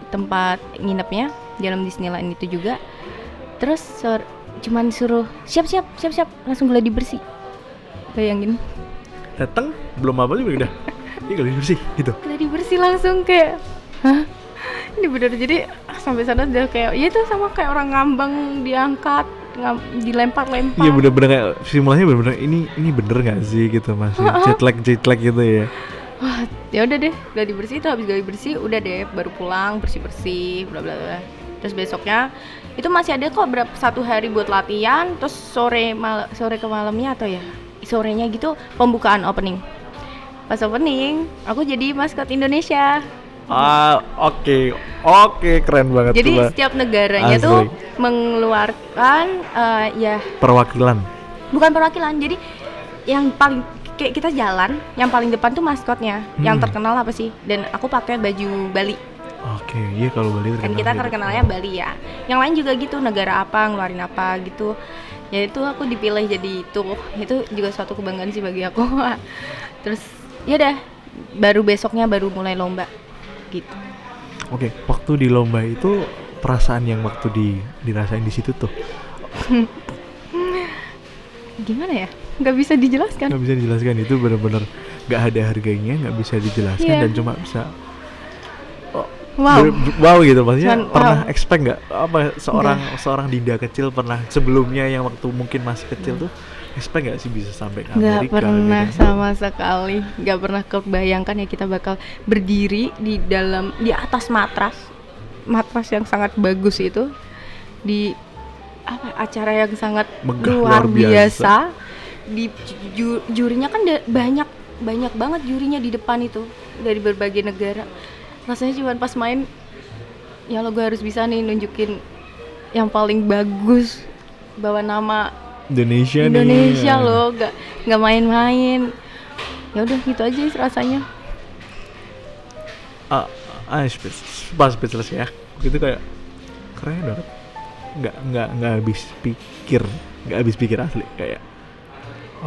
[SPEAKER 2] tempat nginepnya dalam Disneyland itu juga. Terus cuman suruh siap langsung gladi bersih. Bayangin.
[SPEAKER 1] Datang belum apa juga udah. Ini kali bersih gitu.
[SPEAKER 2] Gladi bersih langsung kayak hah? Ini bener jadi sampai sana udah kayak ya itu sama kayak orang ngambang diangkat dilempar-lempar.
[SPEAKER 1] Iya bener-bener kayak simulasinya bener-bener ini bener nggak sih gitu masih jet lag gitu ya.
[SPEAKER 2] Wah, ya udah deh, gladi bersih itu habis gladi bersih udah deh baru pulang bersih bla bla bla. Terus besoknya itu masih ada kok satu hari buat latihan, terus sore ke malamnya atau ya sorenya gitu pembukaan opening. Pas opening aku jadi maskot Indonesia.
[SPEAKER 1] Oke, keren banget.
[SPEAKER 2] Jadi
[SPEAKER 1] coba.
[SPEAKER 2] setiap negaranya
[SPEAKER 1] Asli.
[SPEAKER 2] tuh mengeluarkan ya
[SPEAKER 1] Perwakilan.
[SPEAKER 2] bukan perwakilan. Jadi yang paling kayak kita jalan, yang paling depan tuh maskotnya. Yang terkenal apa sih? Dan aku pakai baju Bali.
[SPEAKER 1] Oke, iya kalau Bali
[SPEAKER 2] Kan kita terkenalnya Bali ya. Yang lain juga gitu, negara apa ngeluarin apa gitu. Ya itu aku dipilih jadi itu juga suatu kebanggaan sih bagi aku. Terus ya udah baru besoknya baru mulai lomba gitu.
[SPEAKER 1] Oke, waktu di lomba itu perasaan yang waktu dirasain di situ tuh
[SPEAKER 2] Gimana ya? Nggak bisa dijelaskan.
[SPEAKER 1] nggak bisa dijelaskan, itu benar-benar nggak ada harganya, nggak bisa dijelaskan.
[SPEAKER 2] Iya.
[SPEAKER 1] Dan cuma bisa
[SPEAKER 2] Wow.
[SPEAKER 1] wow gitu. Maksudnya
[SPEAKER 2] Cuman,
[SPEAKER 1] pernah
[SPEAKER 2] wow.
[SPEAKER 1] expect nggak apa seorang Dinda kecil pernah sebelumnya yang waktu mungkin masih kecil tuh expect nggak sih bisa sampai ke
[SPEAKER 2] Nggak
[SPEAKER 1] Amerika
[SPEAKER 2] pernah
[SPEAKER 1] gitu?
[SPEAKER 2] sama sekali. Nggak pernah kebayangkan ya kita bakal berdiri di atas matras yang sangat bagus itu di acara yang sangat
[SPEAKER 1] Megah,
[SPEAKER 2] luar
[SPEAKER 1] luar biasa.
[SPEAKER 2] biasa. Di jurinya kan banyak banget jurinya di depan itu dari berbagai negara. Rasanya cuma pas main ya lo gue harus bisa nih nunjukin yang paling bagus, bawa nama
[SPEAKER 1] Indonesia
[SPEAKER 2] loh, nggak main-main. Ya udah gitu aja sih rasanya.
[SPEAKER 1] Speechless ya. Itu kayak keren banget. Nggak habis pikir asli kayak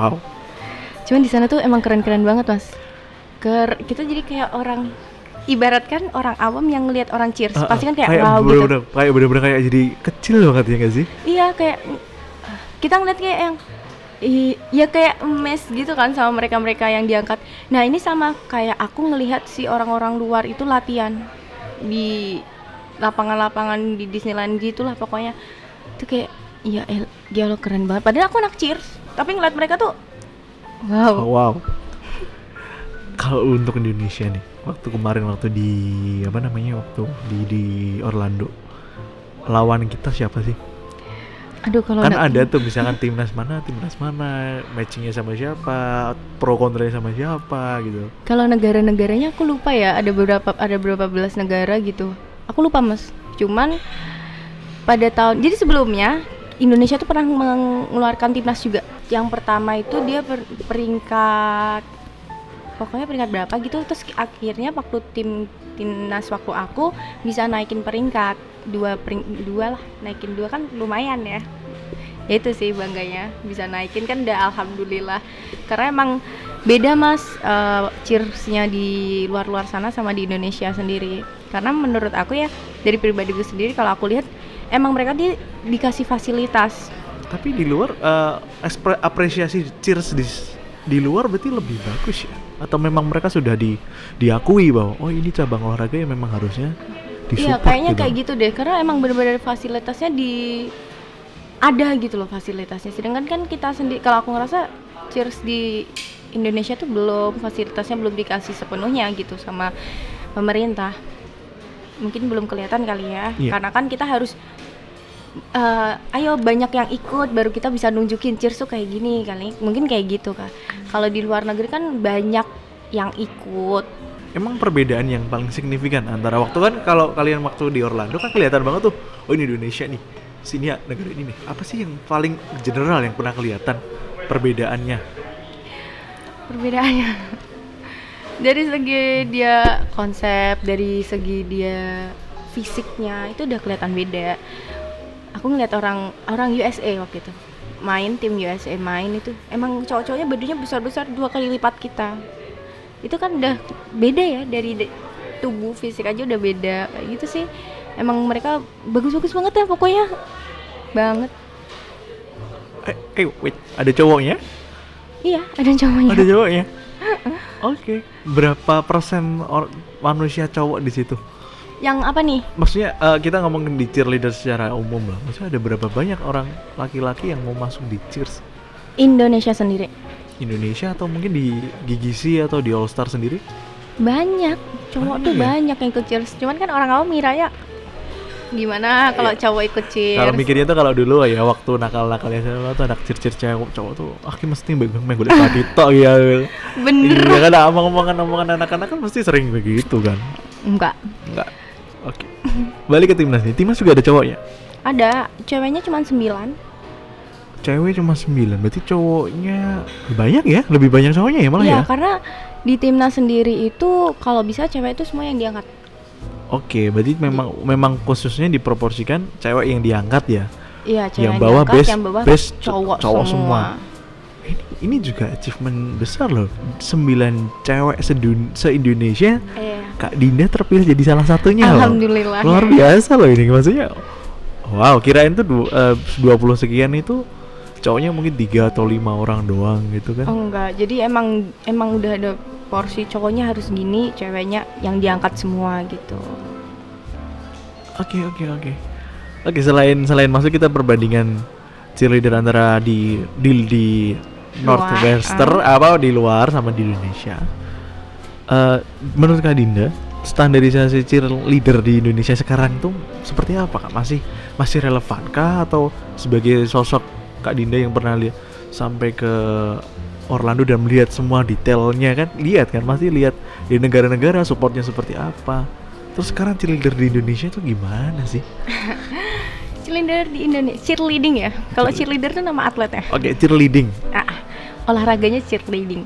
[SPEAKER 1] wow.
[SPEAKER 2] Cuman di sana tuh emang keren-keren banget mas. Kita jadi kayak orang, ibaratkan orang awam yang ngelihat orang cheers, pasti kan kayak wow gitu.
[SPEAKER 1] Kayak bener-bener kayak jadi kecil banget ya nggak sih?
[SPEAKER 2] Iya kayak kita ngeliat kayak yang ya kayak emes gitu kan sama mereka yang diangkat. Nah ini sama kayak aku ngelihat si orang-orang luar itu latihan di lapangan-lapangan di Disneyland gitulah pokoknya. Itu kayak ya lo keren banget. Padahal aku anak cheers, tapi ngeliat mereka tuh wow.
[SPEAKER 1] Kalau untuk Indonesia nih, waktu di di Orlando, lawan kita siapa sih?
[SPEAKER 2] Aduh kalau
[SPEAKER 1] Kan ada tuh misalkan timnas mana, matchingnya sama siapa, pro kontranya sama siapa gitu.
[SPEAKER 2] Kalau negara-negaranya aku lupa ya, ada beberapa belas negara gitu. Aku lupa mas. Cuman pada jadi sebelumnya Indonesia tuh pernah mengeluarkan timnas juga. Yang pertama itu dia peringkat berapa gitu. Terus akhirnya waktu timnas waktu aku bisa naikin peringkat dua lah, naikin 2 kan lumayan ya. Ya itu sih bangganya bisa naikin kan udah alhamdulillah. Karena emang beda mas cheersnya di luar sana sama di Indonesia sendiri. Karena menurut aku ya dari pribadiku sendiri kalau aku lihat emang mereka dikasih fasilitas.
[SPEAKER 1] Tapi di luar apresiasi cheers di luar berarti lebih bagus ya? Atau memang mereka sudah diakui bahwa oh ini cabang olahraga yang memang harusnya disupport?
[SPEAKER 2] Iya kayaknya
[SPEAKER 1] gitu.
[SPEAKER 2] kayak gitu deh, karena emang benar-benar fasilitasnya ada gitu loh fasilitasnya. Sedangkan kan kita sendiri, kalau aku ngerasa cheers di Indonesia tuh fasilitasnya belum dikasih sepenuhnya gitu sama pemerintah. mungkin belum kelihatan kali ya.
[SPEAKER 1] Iya.
[SPEAKER 2] Karena kan kita harus ayo banyak yang ikut baru kita bisa nunjukin Cheers tuh kayak gini kali. Mungkin kayak gitu kan. Kalau di luar negeri kan banyak yang ikut.
[SPEAKER 1] Emang perbedaan yang paling signifikan antara waktu kan kalau kalian waktu di Orlando kan kelihatan banget tuh, oh ini Indonesia nih, sini ya negara ini nih. Apa sih yang paling general yang pernah kelihatan perbedaannya?
[SPEAKER 2] Perbedaannya dari segi dia konsep, dari segi dia fisiknya itu udah kelihatan beda. Aku ngeliat orang USA waktu itu main, tim USA main itu emang cowok-cowoknya badannya besar-besar 2 kali lipat kita. Itu kan udah beda ya, dari tubuh fisik aja udah beda kayak gitu sih. Emang mereka bagus-bagus banget ya pokoknya banget.
[SPEAKER 1] Wait, ada cowoknya?
[SPEAKER 2] Iya, ada cowoknya.
[SPEAKER 1] Ada cowoknya. Oke. Berapa persen manusia cowok di situ?
[SPEAKER 2] Yang apa nih?
[SPEAKER 1] Maksudnya kita ngomongin di cheerleader secara umum lah. Maksudnya ada berapa banyak orang laki-laki yang mau masuk di cheers?
[SPEAKER 2] Indonesia sendiri
[SPEAKER 1] Indonesia atau mungkin di GGC atau di All Star sendiri?
[SPEAKER 2] banyak cowok tuh
[SPEAKER 1] ya?
[SPEAKER 2] banyak yang ikut cheers. Cuman kan orang awam ngira ya gimana kalau cowok ikut cheers.
[SPEAKER 1] Kalau mikirnya tuh kalau dulu ya waktu nakal-nakalnya saya tuh anak cheers cewek cowok tuh mesti main golek tadi tok ya.
[SPEAKER 2] Bener.
[SPEAKER 1] Iya kan omongan anak-anak kan mesti sering begitu kan.
[SPEAKER 2] Enggak.
[SPEAKER 1] Oke. Balik ke timnas nih. Timnas juga ada cowoknya.
[SPEAKER 2] Ada, ceweknya cuma 9.
[SPEAKER 1] Cewek cuma 9. Berarti cowoknya banyak ya? Lebih banyak cowoknya ya malah
[SPEAKER 2] Iya,
[SPEAKER 1] ya?
[SPEAKER 2] karena di timnas sendiri itu kalau bisa cewek itu semua yang diangkat.
[SPEAKER 1] Oke, berarti memang khususnya diproporsikan cewek yang diangkat ya.
[SPEAKER 2] Iya, cewek
[SPEAKER 1] Yang
[SPEAKER 2] yang
[SPEAKER 1] bawah
[SPEAKER 2] diangkat,
[SPEAKER 1] base-
[SPEAKER 2] yang bawah
[SPEAKER 1] base
[SPEAKER 2] cowok
[SPEAKER 1] semua. Ini juga achievement besar loh. 9 cewek se-Indonesia.
[SPEAKER 2] Iya.
[SPEAKER 1] Kak Dinda terpilih jadi salah satunya loh.
[SPEAKER 2] Alhamdulillah.
[SPEAKER 1] Luar biasa loh ini maksudnya. Wow, kirain tuh 20 sekian itu cowoknya mungkin 3 atau 5 orang doang gitu kan.
[SPEAKER 2] Oh enggak, jadi emang udah ada porsi cowoknya harus gini, ceweknya yang diangkat semua gitu.
[SPEAKER 1] Oke. Oke, selain masuk kita perbandingan cheerleader antara di Northwestern apa di luar sama di Indonesia. Menurut Kak Dinda, standarisasi cheerleader di Indonesia sekarang tuh seperti apa Kak? Masih relevan kah atau sebagai sosok Kak Dinda yang pernah lihat sampai ke Orlando dan melihat semua detailnya kan, masih lihat di negara-negara supportnya seperti apa. Terus sekarang cheerleader di Indonesia tuh gimana sih?
[SPEAKER 2] Cheerleader di Indonesia, cheerleading ya. Kalau cheerleader itu nama atlet ya.
[SPEAKER 1] Oke, cheerleading.
[SPEAKER 2] Olahraganya cheerleading.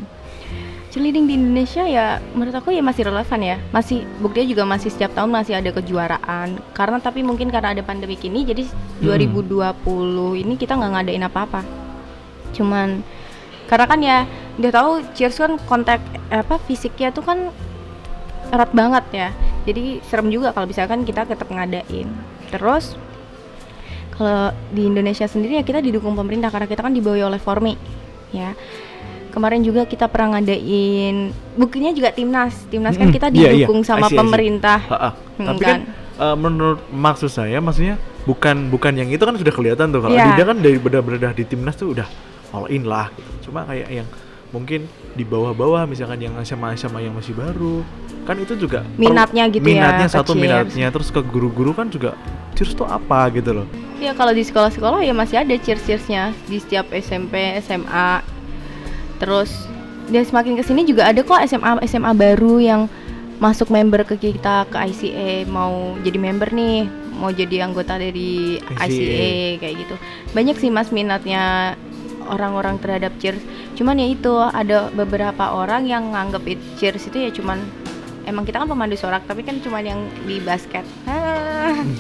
[SPEAKER 2] Cheerleading di Indonesia ya menurut aku ya masih relevan ya. Masih buktinya juga masih setiap tahun masih ada kejuaraan. Tapi mungkin karena ada pandemi ini jadi 2020 ini kita nggak ngadain apa-apa. Cuman karena kan ya udah tahu cheers kan kontak fisiknya tuh kan erat banget ya. Jadi serem juga kalau misalkan kita tetap ngadain. Terus kalau di Indonesia sendiri ya kita didukung pemerintah karena kita kan dibawahi oleh Formi ya. Kemarin juga kita pernah ngadain, buktinya juga timnas kan kita didukung sama pemerintah.
[SPEAKER 1] Tapi kan menurut maksud saya maksudnya bukan yang itu kan sudah kelihatan tuh kalau dia kan dari bedah-bedah di timnas tuh udah all in lah gitu. Cuma kayak yang mungkin di bawah-bawah misalkan yang SMA yang masih baru kan itu juga
[SPEAKER 2] minatnya gitu
[SPEAKER 1] minatnya
[SPEAKER 2] ya,
[SPEAKER 1] satu minatnya terus ke guru-guru kan juga cheers tuh apa gitu loh.
[SPEAKER 2] Ya kalau di sekolah-sekolah ya masih ada cheersnya di setiap SMP, SMA. Terus dan semakin kesini juga ada kok SMA baru yang masuk member ke kita ke ICA, mau jadi member nih, mau jadi anggota dari ICA kayak gitu. Banyak sih mas minatnya orang-orang terhadap cheers. Cuman ya itu ada beberapa orang yang nganggep cheers itu ya cuman emang kita kan pemandu sorak tapi kan cuman yang di basket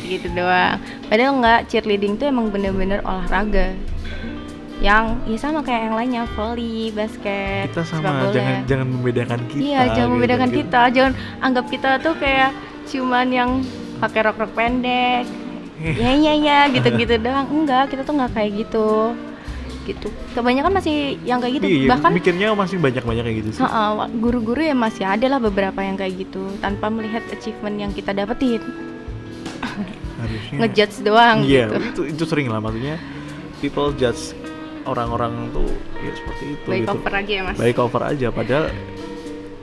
[SPEAKER 2] gitu doang. Padahal enggak, cheerleading tuh emang bener-bener olahraga yang ya sama kayak yang lainnya, volley, basket,
[SPEAKER 1] kita sama, jangan membedakan kita.
[SPEAKER 2] Iya, jangan membedakan kita. Jangan anggap kita tuh kayak cuman yang pakai rok pendek. Ya gitu-gitu doang. Enggak, kita tuh enggak kayak gitu. Gitu. Kebanyakan masih yang kayak gitu.
[SPEAKER 1] Iya,
[SPEAKER 2] bahkan
[SPEAKER 1] mikirnya masih banyak kayak gitu sih.
[SPEAKER 2] Guru-guru ya masih ada lah beberapa yang kayak gitu tanpa melihat achievement yang kita dapetin.
[SPEAKER 1] Harusnya
[SPEAKER 2] ngejudge doang
[SPEAKER 1] gitu.
[SPEAKER 2] Iya,
[SPEAKER 1] itu sering lah maksudnya people judge orang-orang tuh ya seperti itu
[SPEAKER 2] baik
[SPEAKER 1] gitu.
[SPEAKER 2] Cover aja ya mas.
[SPEAKER 1] Baik cover aja padahal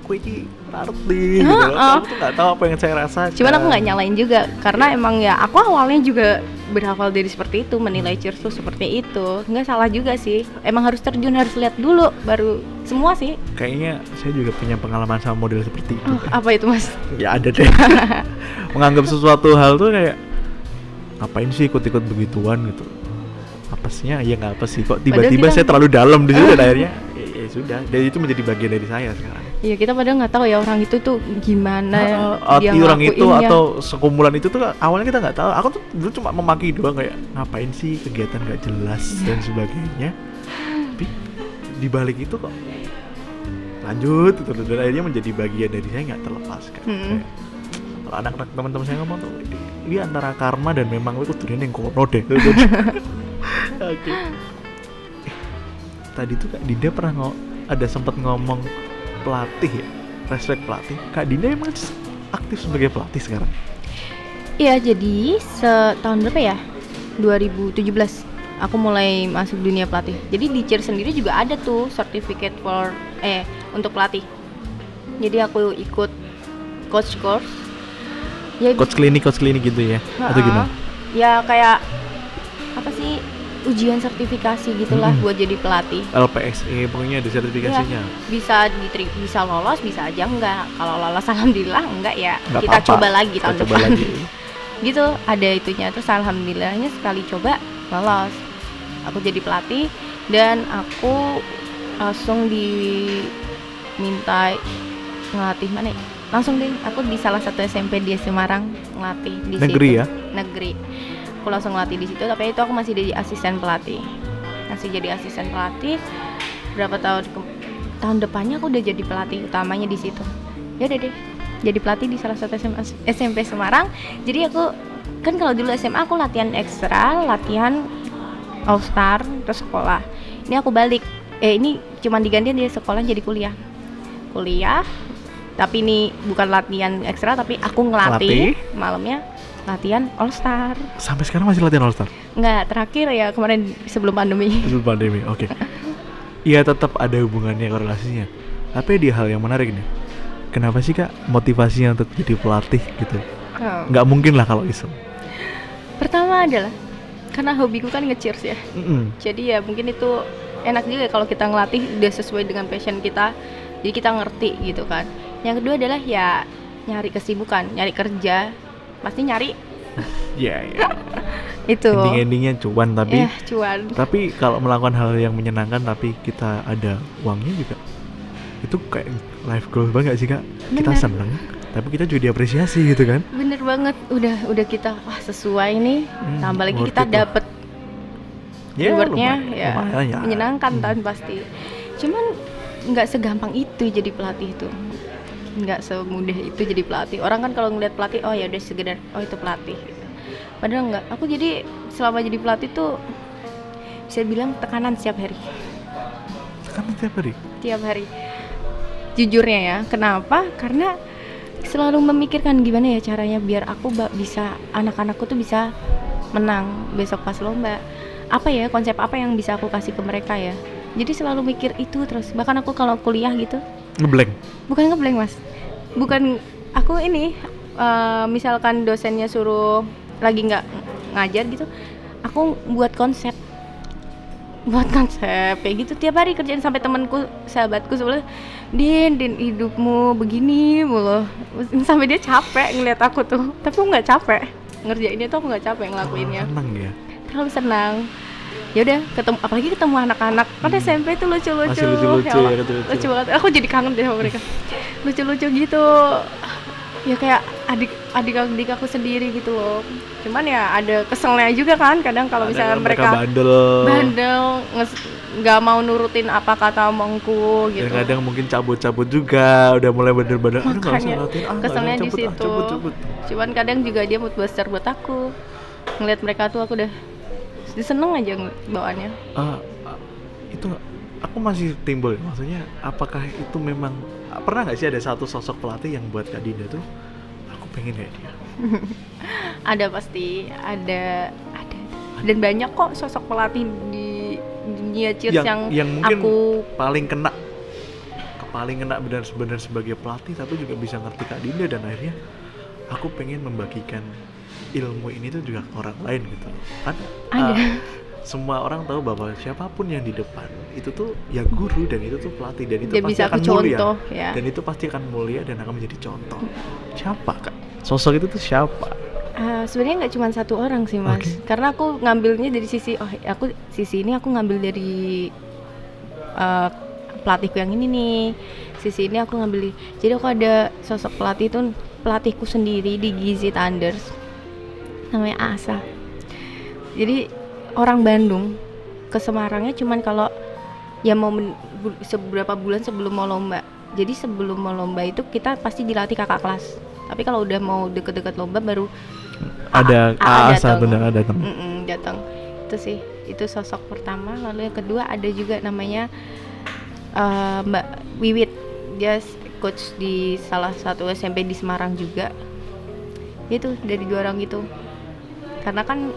[SPEAKER 1] gue ini ngerti gitu. Kamu tuh nggak tahu apa yang saya rasakan.
[SPEAKER 2] Cuman aku nggak nyalain juga karena emang ya aku awalnya juga berhafal diri seperti itu, menilai cheers tuh seperti itu. Nggak salah juga sih, emang harus terjun, harus lihat dulu baru semua sih.
[SPEAKER 1] Kayaknya saya juga punya pengalaman sama model seperti itu.
[SPEAKER 2] Apa itu mas?
[SPEAKER 1] Ya ada deh. Menganggap sesuatu hal tuh kayak ngapain sih ikut-ikut begituan gitu. Apesnya ya nggak apa sih, kok tiba-tiba saya terlalu dalam di situ dan akhirnya ya sudah, dan itu menjadi bagian dari saya sekarang.
[SPEAKER 2] Iya, kita padahal nggak tahu ya orang itu tuh gimana dia
[SPEAKER 1] orang itu
[SPEAKER 2] ngelakuinnya.
[SPEAKER 1] atau sekumpulan itu tuh awalnya kita nggak tahu. Aku tuh dulu cuma memaki doang kayak ngapain sih kegiatan nggak jelas dan sebagainya. Tapi di balik itu kok lanjut gitu, dan akhirnya menjadi bagian dari saya nggak terlepaskan. Kayak, kalau anak-anak teman-teman saya ngomong tuh ini antara karma dan memang itu tuh yang kono deh. Oke. Tadi tuh Kak Dinda pernah ada sempat ngomong pelatih ya, respect pelatih. Kak Dinda emang aktif sebagai pelatih sekarang?
[SPEAKER 2] Iya, jadi tahun berapa ya? 2017 aku mulai masuk dunia pelatih. Jadi di cheers sendiri juga ada tuh certificate untuk pelatih. Jadi aku ikut coach course. Ya,
[SPEAKER 1] Coach klinik gitu ya? Atau gimana?
[SPEAKER 2] Ya kayak apa sih, ujian sertifikasi gitulah buat jadi pelatih.
[SPEAKER 1] LPSE pokoknya ada sertifikasinya.
[SPEAKER 2] Ya, bisa lolos, bisa aja enggak. Kalau lolos alhamdulillah, enggak ya
[SPEAKER 1] Nggak
[SPEAKER 2] kita
[SPEAKER 1] apa-apa.
[SPEAKER 2] coba lagi tahun
[SPEAKER 1] Coba
[SPEAKER 2] depan.
[SPEAKER 1] lagi.
[SPEAKER 2] Gitu, ada itunya. Terus alhamdulillahnya sekali coba lolos. Aku jadi pelatih dan aku langsung diminta ngelatih mana ya? Langsung deh, aku di salah satu SMP di Semarang ngelatih di
[SPEAKER 1] Negeri
[SPEAKER 2] situ.
[SPEAKER 1] ya?
[SPEAKER 2] Negeri. Aku langsung ngelatih di situ, tapi itu aku masih jadi asisten pelatih. Berapa tahun depannya aku udah jadi pelatih utamanya di situ. Ya udah deh, jadi pelatih di salah satu SMP Semarang. Jadi aku kan kalau dulu SMA aku latihan ekstra, latihan All Star, terus sekolah. Ini aku balik. Ini cuman diganti dia sekolah jadi kuliah. Tapi ini bukan latihan ekstra, tapi aku ngelatih malamnya latihan All Star.
[SPEAKER 1] Sampai sekarang masih latihan All Star?
[SPEAKER 2] Enggak, terakhir ya kemarin sebelum pandemi.
[SPEAKER 1] Oke. Iya, tetap ada hubungannya, korelasinya. Tapi di hal yang menarik nih, kenapa sih Kak motivasinya untuk jadi pelatih gitu? Nggak mungkin lah kalau iseng.
[SPEAKER 2] Pertama adalah karena hobiku kan nge-cheers ya. Jadi ya mungkin itu enak juga kalau kita ngelatih udah sesuai dengan passion kita, jadi kita ngerti gitu kan. Yang kedua adalah ya nyari kesibukan, nyari kerja, pasti nyari.
[SPEAKER 1] Iya.
[SPEAKER 2] Itu
[SPEAKER 1] Ending-endingnya cuan, tapi
[SPEAKER 2] cuan.
[SPEAKER 1] Tapi kalau melakukan hal yang menyenangkan tapi kita ada uangnya juga, itu kayak life goal banget sih Kak. Kita
[SPEAKER 2] Bener.
[SPEAKER 1] seneng, tapi kita juga diapresiasi gitu kan.
[SPEAKER 2] Bener banget, udah kita sesuai nih, tambah lagi
[SPEAKER 1] worth
[SPEAKER 2] kita
[SPEAKER 1] it lah.
[SPEAKER 2] dapet
[SPEAKER 1] Ya,
[SPEAKER 2] rewardnya
[SPEAKER 1] lumayan ya.
[SPEAKER 2] menyenangkan kan pasti. Cuman nggak segampang itu jadi pelatih itu, nggak semudah itu jadi pelatih. Orang kan kalau ngeliat pelatih, oh ya udah sekedar itu pelatih gitu. Padahal nggak. Aku jadi selama jadi pelatih tuh bisa bilang tekanan setiap hari.
[SPEAKER 1] Tekanan tiap hari?
[SPEAKER 2] Jujurnya ya, kenapa? Karena selalu memikirkan gimana ya caranya biar aku bisa, anak-anakku tuh bisa menang besok pas lomba. Apa ya, konsep apa yang bisa aku kasih ke mereka ya. Jadi selalu mikir itu terus. Bahkan aku kalau kuliah gitu
[SPEAKER 1] Ngeblank.
[SPEAKER 2] bukan ngeblank mas, bukan aku ini misalkan dosennya suruh lagi nggak ngajar gitu, aku buat konsep kayak gitu tiap hari kerjain. Sampai temanku, sahabatku sebelah, Din hidupmu begini mulu, sampai dia capek ngeliat aku tuh. Tapi aku nggak capek ngerjainnya tuh, aku nggak capek ngelakuinnya.
[SPEAKER 1] Seneng ya.
[SPEAKER 2] Terlalu senang. Ya udah apalagi ketemu anak-anak kan SMP itu lucu-lucu.
[SPEAKER 1] Masih lucu-lucu
[SPEAKER 2] Ya Allah,
[SPEAKER 1] ya, lucu-lucu.
[SPEAKER 2] lucu banget. Aku jadi kangen deh sama mereka. Lucu-lucu gitu. Ya kayak adik aku sendiri gitu loh. Cuman ya ada keselnya juga kan kadang kalau misalnya mereka bandel nggak mau nurutin apa kata omongku gitu.
[SPEAKER 1] Kadang mungkin cabut-cabut juga, udah mulai bener-bener
[SPEAKER 2] Makanya keselnya di situ. Cuman kadang juga dia mood booster buat aku. Ngeliat mereka tuh aku udah seneng aja bawaannya.
[SPEAKER 1] Itu aku masih timbul, maksudnya apakah itu memang pernah nggak sih ada satu sosok pelatih yang buat Kak Dinda tuh aku pengen kayak dia?
[SPEAKER 2] Ada, pasti ada dan banyak kok sosok pelatih di dunia cheers yang
[SPEAKER 1] mungkin
[SPEAKER 2] aku
[SPEAKER 1] paling kena paling kena benar-benar sebagai pelatih tapi juga bisa ngerti Kak Dinda, dan akhirnya aku pengen membagikan ilmu ini tuh juga ke orang lain gitu loh. Kan
[SPEAKER 2] Ada.
[SPEAKER 1] semua orang tahu bahwa siapapun yang di depan itu tuh ya guru, dan itu tuh pelatih, dan itu
[SPEAKER 2] Dia
[SPEAKER 1] pasti
[SPEAKER 2] bisa
[SPEAKER 1] akan
[SPEAKER 2] aku
[SPEAKER 1] mulia,
[SPEAKER 2] contoh, ya.
[SPEAKER 1] dan itu pasti akan mulia dan akan menjadi contoh. Siapa Kak sosok itu tuh siapa?
[SPEAKER 2] Sebenarnya nggak cuma satu orang sih Mas,
[SPEAKER 1] Oke.
[SPEAKER 2] karena aku ngambilnya dari sisi ini aku ngambil dari pelatihku yang ini nih, sisi ini aku ngambil. Jadi aku ada sosok pelatih itu, pelatihku sendiri di Gizi Thunders, namanya Asa. Jadi orang Bandung ke Semarangnya cuman kalau ya mau seberapa bulan sebelum mau lomba. Jadi sebelum mau lomba itu kita pasti dilatih kakak kelas. Tapi kalau udah mau deket-deket lomba baru
[SPEAKER 1] Ada Asa
[SPEAKER 2] datang.
[SPEAKER 1] benar datang.
[SPEAKER 2] Datang. Itu sih, itu sosok pertama. Lalu yang kedua ada juga namanya Mbak Wiwit. Dia coach di salah satu SMP di Semarang juga. Itu dari 2 orang itu. Karena kan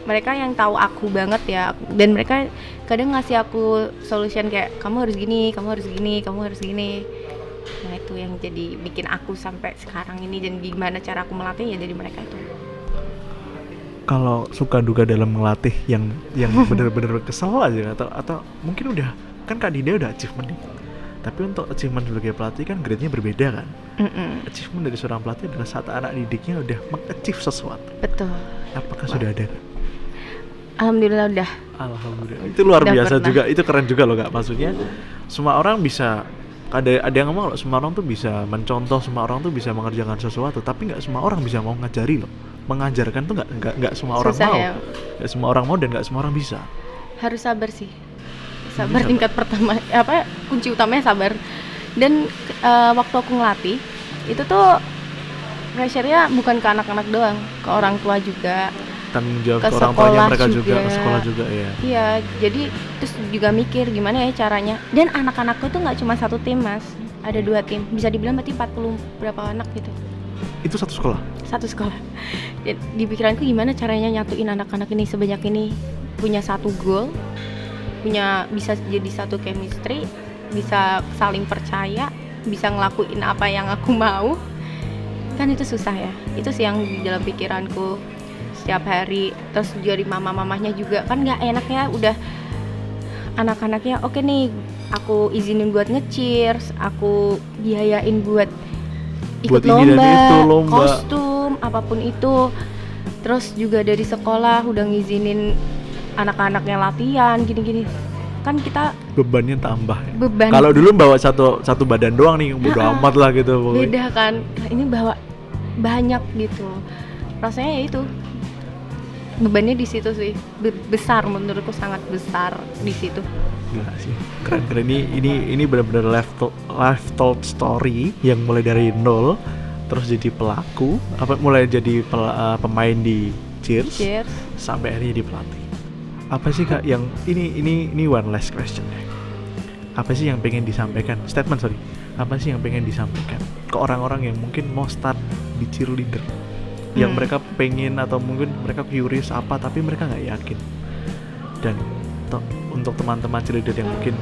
[SPEAKER 2] mereka yang tahu aku banget ya, dan mereka kadang ngasih aku solution kayak kamu harus gini, kamu harus gini, kamu harus gini. Nah itu yang jadi bikin aku sampai sekarang ini, dan gimana cara aku melatih ya dari mereka itu.
[SPEAKER 1] Kalau suka duka dalam melatih yang benar-benar kesel aja, atau mungkin udah kan Kak Dinda udah achievement nih, tapi untuk achievement sebagai pelatih kan grade-nya berbeda kan. Achievement dari seorang pelatih adalah saat anak didiknya udah meng-achieve sesuatu.
[SPEAKER 2] Betul.
[SPEAKER 1] Apakah sudah ada?
[SPEAKER 2] Alhamdulillah udah.
[SPEAKER 1] Alhamdulillah. Itu luar
[SPEAKER 2] Udah
[SPEAKER 1] biasa
[SPEAKER 2] pernah.
[SPEAKER 1] juga, itu keren juga loh Kak. Maksudnya semua orang bisa, ada yang ngomong loh, semua orang tuh bisa mencontoh, semua orang tuh bisa mengerjakan sesuatu, tapi nggak semua orang bisa mau ngajari loh. Mengajarkan tuh nggak semua orang
[SPEAKER 2] Susah
[SPEAKER 1] mau,
[SPEAKER 2] ya.
[SPEAKER 1] nggak semua orang mau, dan nggak semua orang bisa.
[SPEAKER 2] Harus sabar sih. Sabar
[SPEAKER 1] Sabar.
[SPEAKER 2] tingkat pertama. Kunci utamanya sabar. Dan waktu aku ngelatih itu tuh pressure-nya bukan ke anak-anak doang, ke orang tua juga.
[SPEAKER 1] Tanggung jawab
[SPEAKER 2] Ke
[SPEAKER 1] ke orang tuanya
[SPEAKER 2] sekolah
[SPEAKER 1] mereka juga,
[SPEAKER 2] juga.
[SPEAKER 1] ke sekolah juga ya.
[SPEAKER 2] Iya, jadi terus juga mikir gimana ya caranya. Dan anak-anakku tuh nggak cuma satu tim Mas, ada 2 tim. Bisa dibilang berarti 40 berapa anak gitu.
[SPEAKER 1] Itu satu sekolah.
[SPEAKER 2] Satu sekolah. Di pikiranku gimana caranya nyatuin anak-anak ini sebanyak ini, punya satu goal, bisa jadi satu chemistry, bisa saling percaya, bisa ngelakuin apa yang aku mau. Kan itu susah ya. Itu sih yang di dalam pikiranku setiap hari. Terus dari mama-mamahnya juga kan nggak enak ya, udah anak-anaknya oke nih aku izinin buat nge-cheers, aku biayain buat ikut
[SPEAKER 1] Buat ini dan itu, lomba.
[SPEAKER 2] kostum, apapun itu. Terus juga dari sekolah udah ngizinin anak-anaknya latihan gini-gini. Kan kita
[SPEAKER 1] Bebannya tambah ya.
[SPEAKER 2] beban
[SPEAKER 1] Kalau dulu bawa satu badan doang nih, bodo amat lah gitu pokoknya.
[SPEAKER 2] beda kan. Nah, ini bawa banyak gitu. Rasanya ya itu bebannya di situ sih. Besar, menurutku sangat besar di situ.
[SPEAKER 1] Gila sih, keren. Ini benar-benar life told story yang mulai dari nol terus jadi pelaku, mulai jadi pemain di Cheers, sampai akhirnya jadi pelatih. Apa sih Kak yang ini one last question ya. Apa sih yang pengen disampaikan? Apa sih yang pengen disampaikan ke orang-orang yang mungkin mau start di cheerleader? Yang mereka pengen atau mungkin mereka curious apa tapi mereka nggak yakin. Dan untuk teman-teman cheerleader yang mungkin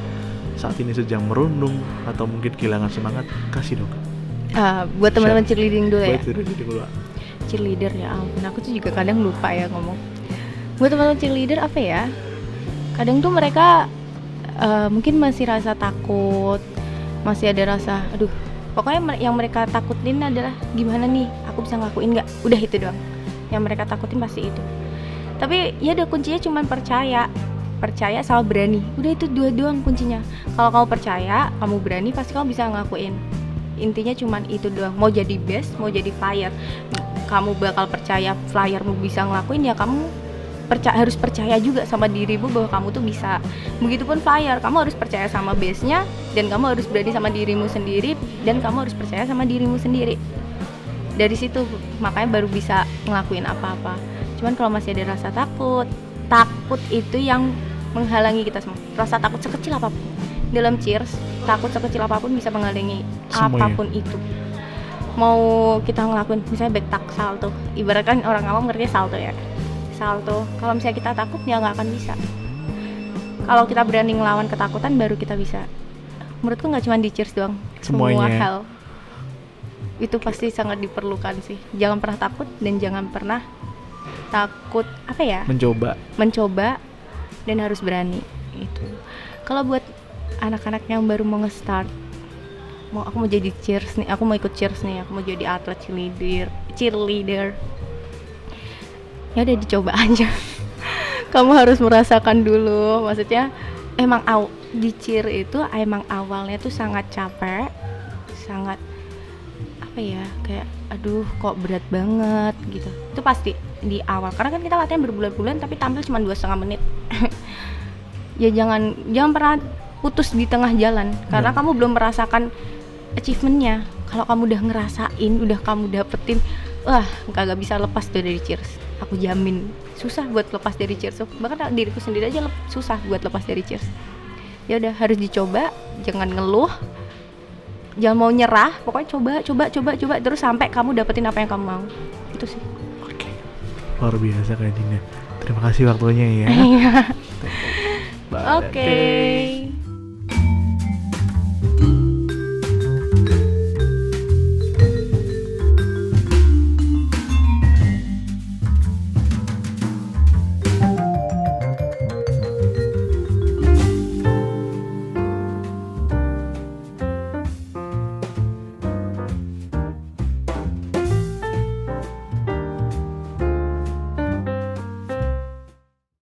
[SPEAKER 1] saat ini sedang merundung atau mungkin kehilangan semangat, kasih dong.
[SPEAKER 2] Buat teman-teman cheerleading dulu ya.
[SPEAKER 1] Buat cheerleading dulu.
[SPEAKER 2] Cheerleader ya ampun, aku tuh juga kadang lupa ya ngomong. Buat teman-teman cheerleader apa ya? Kadang tuh mereka mungkin masih rasa takut, masih ada rasa aduh. Pokoknya yang mereka takutin adalah gimana nih, aku bisa ngelakuin nggak? Udah itu doang. Yang mereka takutin pasti itu. Tapi ya udah kuncinya cuma percaya sama berani. Udah itu dua doang kuncinya. Kalau kamu percaya, kamu berani, pasti kamu bisa ngelakuin. Intinya cuma itu doang. Mau jadi best, mau jadi flyer, kamu bakal percaya flyermu bisa ngelakuin ya kamu harus percaya juga sama dirimu bahwa kamu tuh bisa. Begitupun flyer, kamu harus percaya sama base-nya dan kamu harus berani sama dirimu sendiri dan kamu harus percaya sama dirimu sendiri. Dari situ makanya baru bisa ngelakuin apa-apa. Cuman kalau masih ada rasa takut itu yang menghalangi kita semua. Rasa takut sekecil apapun. Dalam Cheers, takut sekecil apapun bisa menghalangi
[SPEAKER 1] semuanya.
[SPEAKER 2] Apapun itu. Mau kita ngelakuin misalnya back tuck salto, ibaratkan orang awam ngerti salto ya. Salto, kalau misalnya kita takut ya nggak akan bisa. Kalau kita berani ngelawan ketakutan baru kita bisa menurutku nggak cuma di Cheers doang, semua
[SPEAKER 1] Semuanya.
[SPEAKER 2] hal itu pasti sangat diperlukan sih. Jangan pernah takut dan jangan pernah takut mencoba dan harus berani itu. Kalau buat anak-anak yang baru mau nge-start, aku mau jadi Cheers nih, aku mau ikut Cheers nih, aku mau jadi atlet cheerleader, ya udah dicoba aja. Kamu harus merasakan dulu, maksudnya emang di cheer itu emang awalnya tuh sangat capek, sangat kayak aduh kok berat banget gitu. Itu pasti di awal, karena kan kita latihan berbulan-bulan tapi tampil cuma 2,5 menit. Ya jangan pernah putus di tengah jalan, karena kamu belum merasakan achievementnya. Kalau kamu udah ngerasain, udah kamu dapetin, wah kagak bisa lepas tuh dari Cheers. Aku jamin susah buat lepas dari Cheers. Bahkan diriku sendiri aja susah buat lepas dari Cheers. Ya udah, harus dicoba, jangan ngeluh, jangan mau nyerah, pokoknya coba terus sampai kamu dapetin apa yang kamu mau. Itu sih.
[SPEAKER 1] Oke. Luar biasa Kak Dinda. Terima kasih waktunya ya.
[SPEAKER 2] Iya.
[SPEAKER 1] Bye.
[SPEAKER 2] Oke.